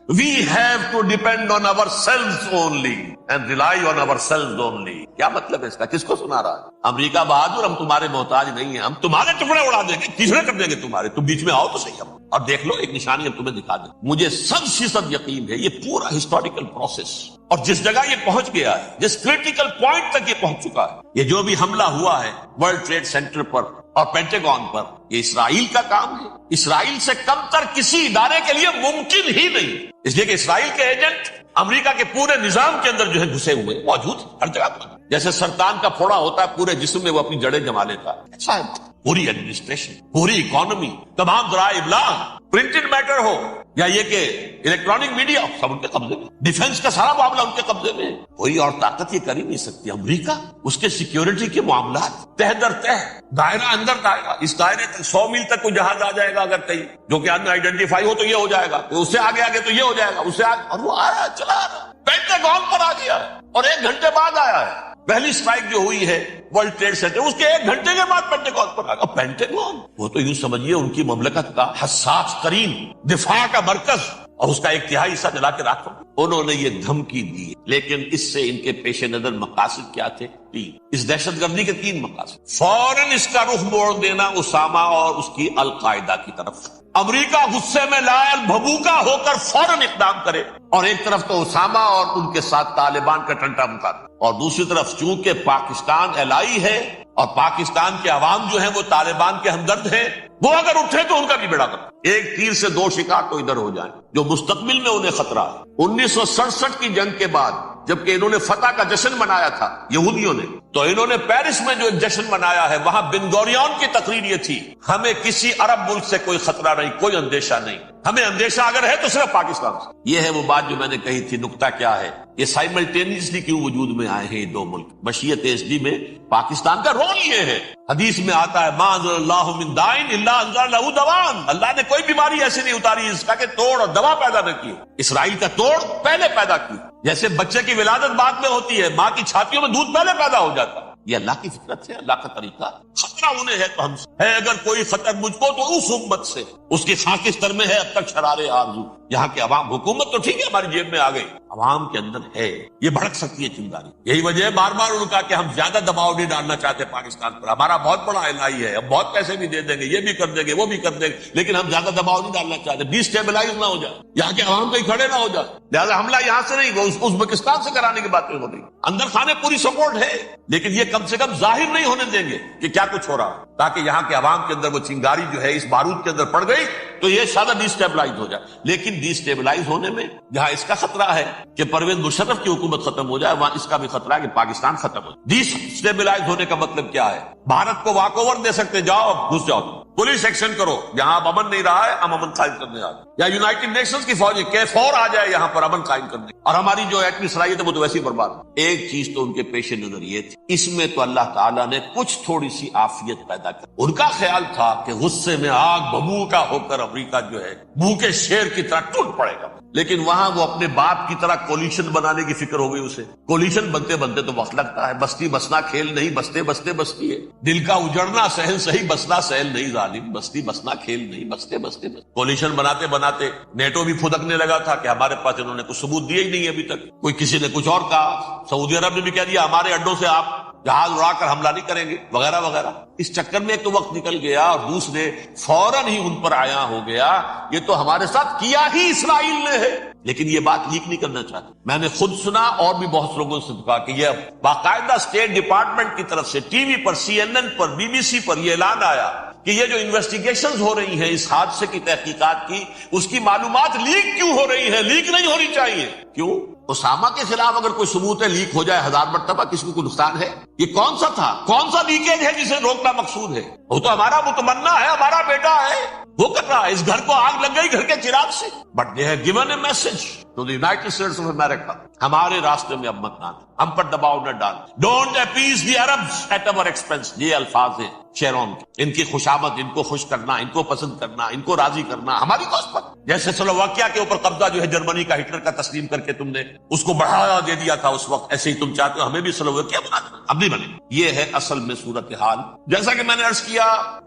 We have to depend on ourselves only and rely on ourselves only. کیا مطلب ہے اس کا؟ کس کو سنا رہا ہے؟ امریکہ بہادر، ہم تمہارے محتاج نہیں ہیں، ہم تمہارے ٹکڑے اڑا دیں گے، تیسرے کر دیں گے تمہارے، تم بیچ میں آؤ تو صحیح ہم، اور دیکھ لو ایک نشانی ہم تمہیں دکھا دیں۔ مجھے 100% یقین ہے یہ پورا ہسٹوریکل پروسیس، اور جس جگہ یہ پہنچ گیا ہے، جس کریٹیکل پوائنٹ تک یہ پہنچ چکا ہے، یہ جو بھی حملہ ہوا ہے ورلڈ ٹریڈ سینٹر پر اور پینٹاگون پر، یہ اسرائیل کا کام ہے۔ اسرائیل سے کم تر کسی ادارے کے لیے ممکن ہی نہیں، اس لیے کہ اسرائیل کے ایجنٹ امریکہ کے پورے نظام کے اندر جو ہے گھسے ہوئے موجود ہر جگہ پر، جیسے سرطان کا پھوڑا ہوتا ہے پورے جسم میں وہ اپنی جڑیں جما لیتا ہے، ایسا ہے پوری ایڈمنسٹریشن، پوری اکانومی، تمام ذرائع ابلاغ، پرنٹڈ میٹر ہو یا یہ کہ الیکٹرانک میڈیا، سب ان کے قبضے میں، ڈیفنس کا سارا معاملہ ان کے قبضے میں ہے۔ کوئی اور طاقت یہ کر ہی نہیں سکتی۔ امریکہ، اس کے سیکیورٹی کے معاملات تہ در تہ، دائرہ اندر دائرہ، اس دائرے تک 100 میل تک کوئی جہاز آ جائے گا اگر کہیں، جو کہ ان آئیڈینٹیفائی ہو تو یہ ہو جائے گا، اس سے آگے آگے تو یہ ہو جائے گا، اس سے آگے، اور وہ آ رہا ہے، چلا آ رہا ہے، پینٹاگون پر آ گیا ہے، اور 1 گھنٹے بعد آیا ہے۔ پہلی اسٹرائک جو ہوئی ہے ورلڈ ٹریڈ سینٹر، اس کے 1 گھنٹے کے بعد پینٹاگون پر آ گیا۔ پینٹاگون وہ تو یوں سمجھیے ان کی مملکت کا حساس ترین دفاع کا مرکز، اور اس کا ایک تہائی حصہ جلا کے رکھا۔ انہوں نے یہ دھمکی دی، لیکن اس سے ان کے پیش نظر مقاصد کیا تھے؟ 3، اس دہشت گردی کے 3 مقاصد۔ فوراً اس کا رخ موڑ دینا اسامہ اور اس کی القاعدہ کی طرف، امریکہ غصے میں لائل بھبوکا ہو کر فوراً اقدام کرے، اور ایک طرف تو اسامہ اور ان کے ساتھ طالبان کا ٹنٹا مقابلہ، اور دوسری طرف چونکہ پاکستان الائی ہے اور پاکستان کے عوام جو ہیں وہ طالبان کے ہمدرد ہیں، وہ اگر اٹھے تو ان کا بھی بیڑا کر، ایک تیر سے 2 شکار تو ادھر ہو جائیں، جو مستقبل میں انہیں خطرہ ہے۔ 1967 کی جنگ کے بعد جبکہ انہوں نے فتح کا جشن منایا تھا یہودیوں نے، تو انہوں نے پیرس میں جو ایک جشن منایا ہے، وہاں بن گوریون کی تقریر یہ تھی، ہمیں کسی عرب ملک سے کوئی خطرہ نہیں، کوئی اندیشہ نہیں، ہمیں اندیشہ اگر ہے تو صرف پاکستان سے۔ یہ ہے وہ بات جو میں نے کہی تھی، نکتہ کیا ہے، یہ سائملٹینیسلی کیوں وجود میں آئے ہیں یہ 2 ملک؟ مشیت ایس ڈی میں پاکستان کا رول یہ ہے، حدیث میں آتا ہے ما انزل اللہ من دائن الا انزل لہ دوان، اللہ نے کوئی بیماری ایسی نہیں اتاری اس کا کہ توڑ اور دوا پیدا نہ کی۔ اسرائیل کا توڑ پہلے پیدا کی، جیسے بچے کی ولادت بعد میں ہوتی ہے، ماں کی چھاتیوں میں دودھ پہلے پیدا ہو جاتا ہے، یہ اللہ کی فطرت ہے، اللہ کا طریقہ۔ خطرہ انہیں ہے تو ہم سے ہے، اگر کوئی خطر مجھ کو تو اس امت سے، اس کی خاکستر میں ہے اب تک شرار آرزو۔ یہاں کے عوام، حکومت تو ٹھیک ہے ہماری جیب میں آ گئی، عوام کے اندر ہے، یہ بھڑک سکتی ہے چنگاری۔ یہی وجہ ہے بار بار ان کا کہ ہم زیادہ دباؤ نہیں ڈالنا چاہتے پاکستان پر، ہمارا بہت بڑا الائی ہے، ہم بہت پیسے بھی دے دیں گے، یہ بھی کر دیں گے، وہ بھی کر دیں گے، لیکن ہم زیادہ دباؤ نہیں ڈالنا چاہتے، ڈی اسٹیبلائز نہ ہو جائے، یہاں کے عوام کہیں کھڑے نہ ہو جائے، لہٰذا حملہ یہاں سے نہیں، وہ ازبکستان سے کرانے کی باتیں ہو رہی۔ اندر خانے پوری سپورٹ ہے، لیکن یہ کم سے کم ظاہر نہیں ہونے دیں گے کہ کیا کچھ ہو رہا، تاکہ یہاں کے عوام کے اندر وہ چنگاری جو ہے اس بارود کے اندر پڑ گئی تو یہ شاید ڈی اسٹیبلائز ہو جائے۔ لیکن ڈی اسٹیبلائز ہونے میں جہاں اس کا خطرہ ہے کہ پرویز مشرف کی حکومت ختم ہو جائے، وہاں اس کا بھی خطرہ ہے کہ پاکستان ختم ہو جائے۔ ڈی اسٹیبلائز ہونے کا مطلب کیا ہے؟ بھارت کو واک اوور دے سکتے، جاؤ اب گھس جاؤ، پولیس ایکشن کرو، یہاں اب امن نہیں رہا ہے، ہم امن قائم کرنے آ جائیں، یا یونائٹڈ نیشنز کی فوج KFOR آ جائے یہاں پر امن قائم کرنے، اور ہماری جو ایٹمی صلاحیت ہے وہ تو ویسے ہی برباد۔ ایک چیز تو ان کے پیش نظر یہ تھی، اس میں تو اللہ تعالیٰ نے کچھ تھوڑی سی عافیت پیدا کر، ان کا خیال تھا کہ غصے میں آگ ببو کا ہو کر امریکہ جو ہے بھوکے شیر کی طرح ٹوٹ پڑے گا، لیکن وہاں وہ اپنے باپ کی طرح کولیشن بنانے کی فکر ہو گئی اسے۔ کولیشن بنتے بنتے تو وقت لگتا ہے، بستی بسنا کھیل نہیں، بستے بستے بستی ہے، دل کا اجڑنا سہل صحیح، بسنا سہل نہیں ظالم، بستی بسنا کھیل نہیں، بستے بستے بستے۔ کولیشن بناتے بناتے نیٹو بھی پھدکنے لگا تھا کہ ہمارے پاس انہوں نے کچھ ثبوت دیے ہی نہیں ابھی تک، کوئی کسی نے کچھ اور کہا، سعودی عرب نے بھی کہہ دیا ہمارے اڈوں سے آپ جہاز اڑا کر حملہ نہیں کریں گے، وغیرہ وغیرہ۔ اس چکر میں ایک تو وقت نکل گیا، اور دوسرے فوراً ہی ان پر آیا ہو گیا یہ تو ہمارے ساتھ کیا ہی اسرائیل نے ہے، لیکن یہ بات لیک نہیں کرنا چاہتا۔ میں نے خود سنا اور بھی بہت لوگوں سے کہا کہ یہ باقاعدہ اسٹیٹ ڈپارٹمنٹ کی طرف سے ٹی وی پر، CNN پر، BBC پر یہ اعلان آیا کہ یہ جو انویسٹیگیشنز ہو رہی ہیں اس حادثے کی تحقیقات کی، اس کی معلومات لیک کیوں ہو رہی ہیں؟ لیک نہیں ہونی چاہیے۔ کیوں؟ اسامہ کے خلاف اگر کوئی ثبوت ہے لیک ہو جائے 1000 مرتبہ، کسی کو کوئی نقصان ہے؟ یہ کون سا تھا؟ کون سا لیکیج ہے جسے روکنا مقصود ہے؟ وہ تو ہمارا متمنا ہے، ہمارا بیٹا ہے، وہ کر رہا ہے، اس گھر کو آگ لگ گئی گھر کے چراغ سے، but they have given a message تو یونائٹڈ اسٹیٹس آف امریکہ ہمارے راستے میں اب مت نہ آنا، ہم پر دباؤ نہ ڈال. Don't appease the Arabs at our expense. یہ الفاظ ہیں شیرون کے. ان کی خوشامد، ان کو خوش کرنا، ان کو پسند کرنا، ان کو راضی کرنا ہماری کوشش پر. جیسے سلوواکیہ کے اوپر قبضہ جو ہے جرمنی کا ہٹلر کا تسلیم کر کے تم نے اس کو بڑھاوا دے دیا تھا اس وقت، ایسے ہی تم چاہتے ہو ہمیں بھی سلوواکیہ بنا دو. اب نہیں بنے. یہ ہے اصل میں صورتحال. جیسا کہ میں نے عرض کیا،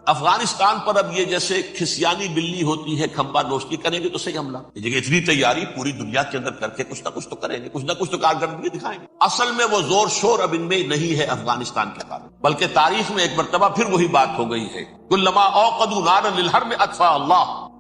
افغانستان پر اب یہ جیسے کھسیانی بلی ہوتی ہے کھمبا نوش کی، کریں گے تو صحیح حملہ. یہ جگہ اتنی تیاری پوری دنیا کے اندر کر کے کچھ نہ کچھ تو کریں گے، کچھ نہ کچھ تو کارکردگی دکھائیں گے. اصل میں وہ زور شور اب ان میں نہیں ہے افغانستان کے بارے میں، بلکہ تاریخ میں ایک مرتبہ پھر وہی بات ہو گئی ہے. کلما اوقدوا نارا للحرب اطفاء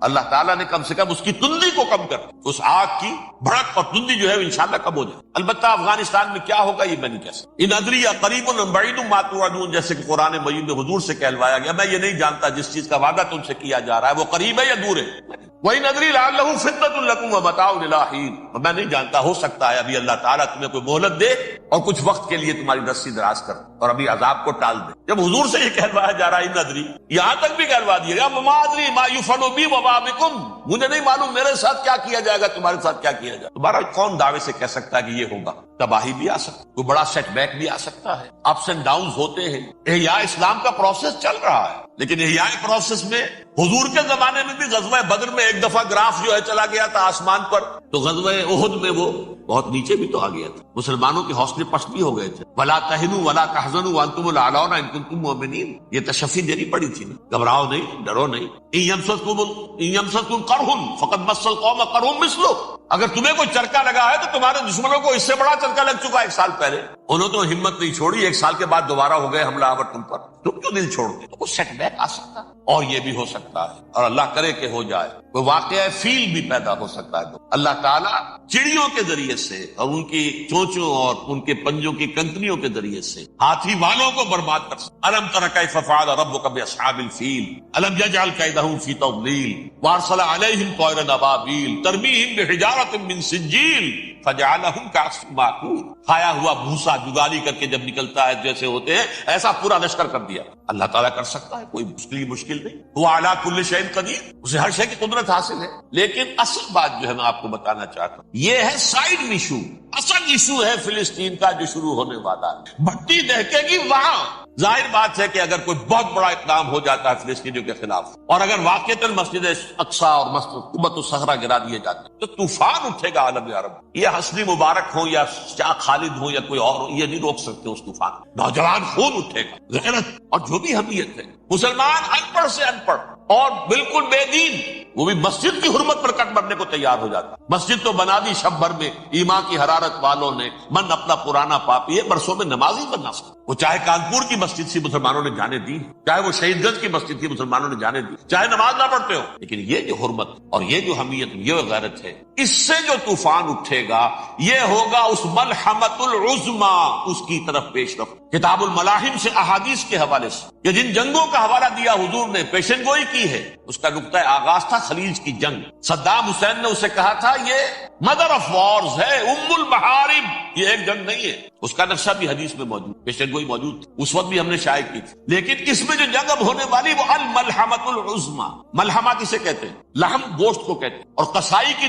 اللہ تعالیٰ نے کم سے کم اس کی تندی کو کم کر، اس آگ کی بھڑک اور تندی جو ہے انشاءاللہ کم ہو جائے. البتہ افغانستان میں کیا ہوگا یہ میں نہیں کہہ سکتا. ان ادری قریب ام بعید ما توعدون، جیسے کہ قرآن مجید میں حضور سے کہلوایا گیا، میں یہ نہیں جانتا جس چیز کا وعدہ تم سے کیا جا رہا ہے وہ قریب ہے یا دور ہے. وَإِنْ أَدْرِي لَعَلَّهُ فِتْنَةٌ لَكُمْ وَمَتَاعٌ إِلَىٰ حِينٍ، میں نہیں جانتا، ہو سکتا ہے ابھی اللہ تعالیٰ تمہیں کوئی مہلت دے اور کچھ وقت کے لیے تمہاری رسی دراز کر اور ابھی عذاب کو ٹال دے. جب حضور سے یہ کہلوایا جا رہا ہے ان ادری، یہاں تک بھی کہلوا دیا گیا وَمَا أَدْرِي مَا يُفْعَلُ بِي وَمَا بِكُمْ، مجھے نہیں معلوم میرے ساتھ کیا کیا جائے گا، تمہارے ساتھ کیا کیا جائے گا. تمہارا کون دعوے سے کہہ سکتا ہے کہ یہ ہوگا؟ تباہی بھی آ سکتی، کوئی بڑا سیٹ بیک بھی آ سکتا ہے، اپس اینڈ ڈاؤنز ہوتے ہیں. احیاء اسلام کا پروسیس چل رہا ہے، لیکن احیاء پروسیس میں حضور کے زمانے میں بھی غزوہ بدر میں ایک دفعہ گراف جو ہے چلا گیا تھا آسمان پر، تو غزوہ احد میں وہ بہت نیچے بھی تو آ گیا تھا. مسلمانوں کے حوصلے پست بھی ہو گئے تھے. وَلَا تَهِنُوا وَلَا تَحْزَنُوا وَأَنْتُمُ الْأَعْلَوْنَ إِن كُنتُم مُؤْمِنِينَ، یہ تشفی دینی پڑی تھی نا، گھبراؤ نہیں، ڈرو نہیں. إِن يَمْسَسْكُمْ قَرْحٌ فَقَدْ مَسَّ الْقَوْمَ قَرْحٌ مِثْلُهُ، اگر تمہیں کوئی چرکا لگا ہے تو تمہارے دشمنوں کو اس سے بڑا چرکا لگ چکا ایک سال پہلے. انہوں تو ہمت نہیں چھوڑی، ایک سال کے بعد دوبارہ ہو گئے حملہ آور تم پر. تم کیوں دل چھوڑ گئے؟ تو کچھ سیٹ بیک آ سکتا ہے، اور یہ بھی ہو سکتا ہے، اور اللہ کرے کہ ہو جائے. کوئی واقعہ فیل بھی پیدا ہو سکتا ہے. تو اللہ تعالیٰ چڑیوں کے ذریعے سے اور ان کی چونچوں اور ان کے پنجوں کی کنکریوں کے ذریعے سے ہاتھی والوں کو برباد کر سکتا. الم تر کیف فعل ربک باصحاب الفیل الم یجعل کیدہم فی تضلیل وارسل علیہم طیرا ابابیل ترمیہم بحجارۃ من سجیل فجعلہم کعصف مأکول. کھایا ہوا بھوسا جگالی کر کے جب نکلتا ہے جیسے ہوتے ہیں، ایسا پورا لشکر کر دیا. اللہ تعالیٰ کر سکتا ہے، کوئی مشکل نہیں. وہ علی کل شیء قدیر، اسے ہر شے کی قدرت حاصل ہے. لیکن اصل بات جو ہے میں آپ کو بتانا چاہتا ہوں، یہ ہے سائیڈ ایشو. اصل ایشو ہے فلسطین کا جو شروع ہونے والا ہے. بھٹی دہکے گی وہاں. ظاہر بات ہے کہ اگر کوئی بہت بڑا اقدام ہو جاتا ہے فلسطینیوں کے خلاف، اور اگر واقعتاً مسجد اقصیٰ اور مسجد قبۃ الصخرہ گرا دیے جاتے ہیں تو طوفان اٹھے گا عالم عرب. یہ حسنی مبارک ہو یا شاہ خالد ہو یا کوئی اور ہو، یہ نہیں روک سکتے اس طوفان. نوجوان خون اٹھے گا، غیرت اور جو بھی حمیت ہے. مسلمان ان پڑھ سے ان پڑھ اور بالکل بے دین، وہ بھی مسجد کی حرمت پر کٹ مرنے کو تیار ہو جاتا. مسجد تو بنا دی شب بھر میں ایمان کی حرارت والوں نے، من اپنا پرانا پاپی ہے، برسوں میں نماز ہی بننا سکتا. وہ چاہے کانپور کی مسجد سے مسلمانوں نے جانے دی، چاہے وہ شہید گنج کی مسجد کی مسلمانوں نے جانے دی، چاہے نماز نہ پڑھتے ہو، لیکن یہ جو حرمت اور یہ جو حمیت، یہ غیرت ہے، اس سے جو طوفان اٹھے گا یہ ہوگا اس ملحمۃ العظما، اس کی طرف پیش رفت. کتاب الملاحم سے احادیث کے حوالے سے کہ جن جنگوں کا حوالہ دیا حضور نے، پیشن گوئی کی ہے، اس کا نقطہ آغاز تھا خلیج کی جنگ. صدام حسین نے اسے کہا تھا یہ مدر آف وارز ہے، ام المحارب، یہ ایک جنگ نہیں ہے. اس کا نقشہ بھی حدیث میں موجود، پیشن گوئی موجود تھی، اس وقت بھی ہم نے شائع کی تھی. لیکن اس میں جو جنگ اب ہونے والی وہ الملحمۃ العظما. ملحمہ کسے کہتے ہیں؟ لحم، گوشت کو کہتے ہیں. اور قصائی کی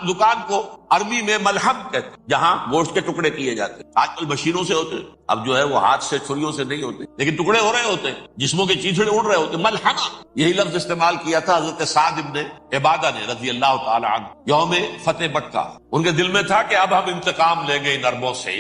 دکان کو عربی میں ملحم کہتے ہیں، جہاں گوشت کے ٹکڑے کیے جاتے ہیں. آج کل مشینوں سے ہوتے ہیں، اب جو ہے وہ ہاتھ سے چھریوں سے نہیں ہوتے، لیکن ٹکڑے ہو رہے ہوتے ہیں، جسموں کے چیتڑے اڑ رہے ہوتے ہیں. ملحمہ، یہی لفظ استعمال کیا تھا حضرت سعد ابن عبادہ نے رضی اللہ تعالی عنہ یوم فتح مکہ. ان کے دل میں تھا کہ اب ہم انتقام لیں گے ان عربوں سے،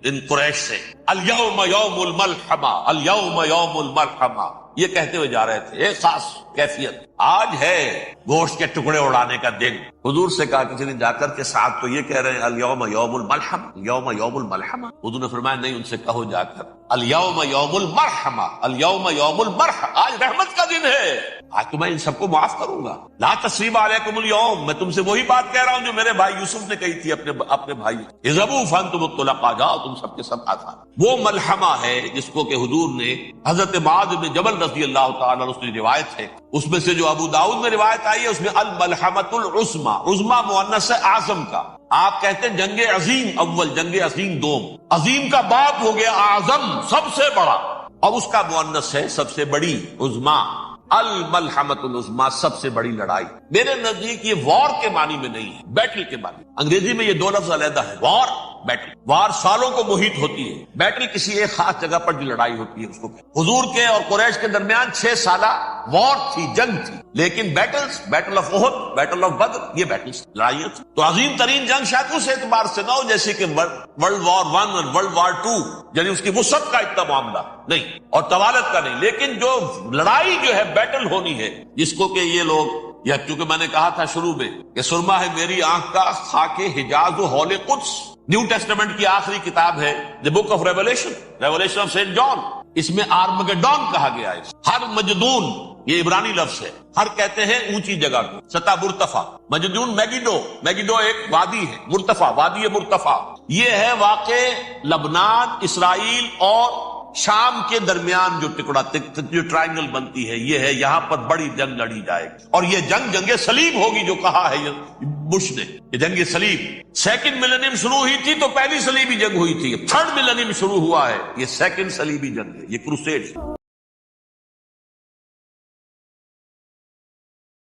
ان قریش سے. الیوم یوم الملحمہ، الیوم یوم الملحمہ، یہ کہتے ہوئے جا رہے تھے. ایک خاص کیفیت، آج ہے گوشت کے ٹکڑے اڑانے کا دن. حضور سے کہا کسی نے جا کر کے ساتھ تو یہ کہہ رہے ہیں الیوم یوم الملحمہ، یوم یوم الملحمہ. حضور نے فرمایا نہیں، ان سے کہو جا کر الیوم یوم المرحمہ، الیوم یوم المرحمہ، آج رحمت کا دن ہے، آج تو میں ان سب کو معاف کروں گا. لا تثریب علیکم اليوم، میں تم سے وہی بات کہہ رہا ہوں جو میرے بھائی یوسف نے کہی تھی اپنے بھائی، اذهبوا فانتم الطلقاء، جاؤ تم سب کے سب آزاد. وہ ملحمہ ہے جس کو کہ حضور نے حضرت معاذ بن جبل رضی اللہ تعالیٰ عنہ، اس کی روایت ہے، اس میں سے جو ابو داؤد میں روایت آئی ہے اس میں الملحمۃ العظما، عظما مؤنث ہے اعظم کا. آپ کہتے ہیں جنگ عظیم اول، جنگ عظیم دوم، عظیم کا باپ ہو گیا اعظم، سب سے بڑا، اور اس کا مؤنث ہے سب سے بڑی، عظما. الملحمۃ العظمیٰ، سب سے بڑی لڑائی۔ میرے نزدیک یہ وار کے معنی میں نہیں ہے، بیٹل کے معنی۔ انگریزی میں یہ دو لفظ علیحدہ ہے، وار، بیٹل۔ وار سالوں کو محیط ہوتی ہے، بیٹل کسی ایک خاص جگہ پر جو لڑائی ہوتی ہے اس کو کہتے ہیں۔ حضور کے اور قریش کے درمیان 6 سالہ وار تھی، جنگ تھی، لیکن battles, battle of Uhud, battle of Badr, یہ بیٹلز لڑائیاں تھی۔ تو عظیم ترین جنگ شاید اس اعتبار سے نہ ہو جیسے کہ ورلڈ وار 1 اور ورلڈ وار 2، یعنی اس کی وسعت کا اتنا معاملہ نہیں اور طوالت کا نہیں، لیکن جو لڑائی جو ہے بیٹل ہونی ہے، جس کو کہ یہ لوگ، یا کیونکہ میں نے کہا تھا شروع میں کہ سرما ہے میری آنکھ کا خاک حجاز و ہول قدس، نیو ٹیسٹمنٹ کی آخری کتاب ہے the Book of Revelation, Revelation of Saint John, اس میں آرمگڈون کہا گیا ہے۔ ہر مجدون، یہ عبرانی لفظ ہے، ہر کہتے ہیں اونچی جگہ کو، سطح مرتفع، مجدون میگیڈو، میگیڈو ایک وادی ہے، مرتفع، وادی مرتفع، یہ ہے واقع لبنان، اسرائیل اور شام کے درمیان جو ٹکڑا، جو ٹرائنگل بنتی ہے، یہ ہے، یہاں پر بڑی جنگ لڑی جائے گی، اور یہ جنگ صلیب ہوگی، جو کہا ہے بش نے، یہ جنگ صلیب۔ سیکنڈ ملینیم شروع ہوئی تھی تو پہلی صلیبی جنگ ہوئی تھی، تھرڈ ملینیم شروع ہوا ہے، یہ سیکنڈ صلیبی جنگ ہے، یہ کروسیڈ۔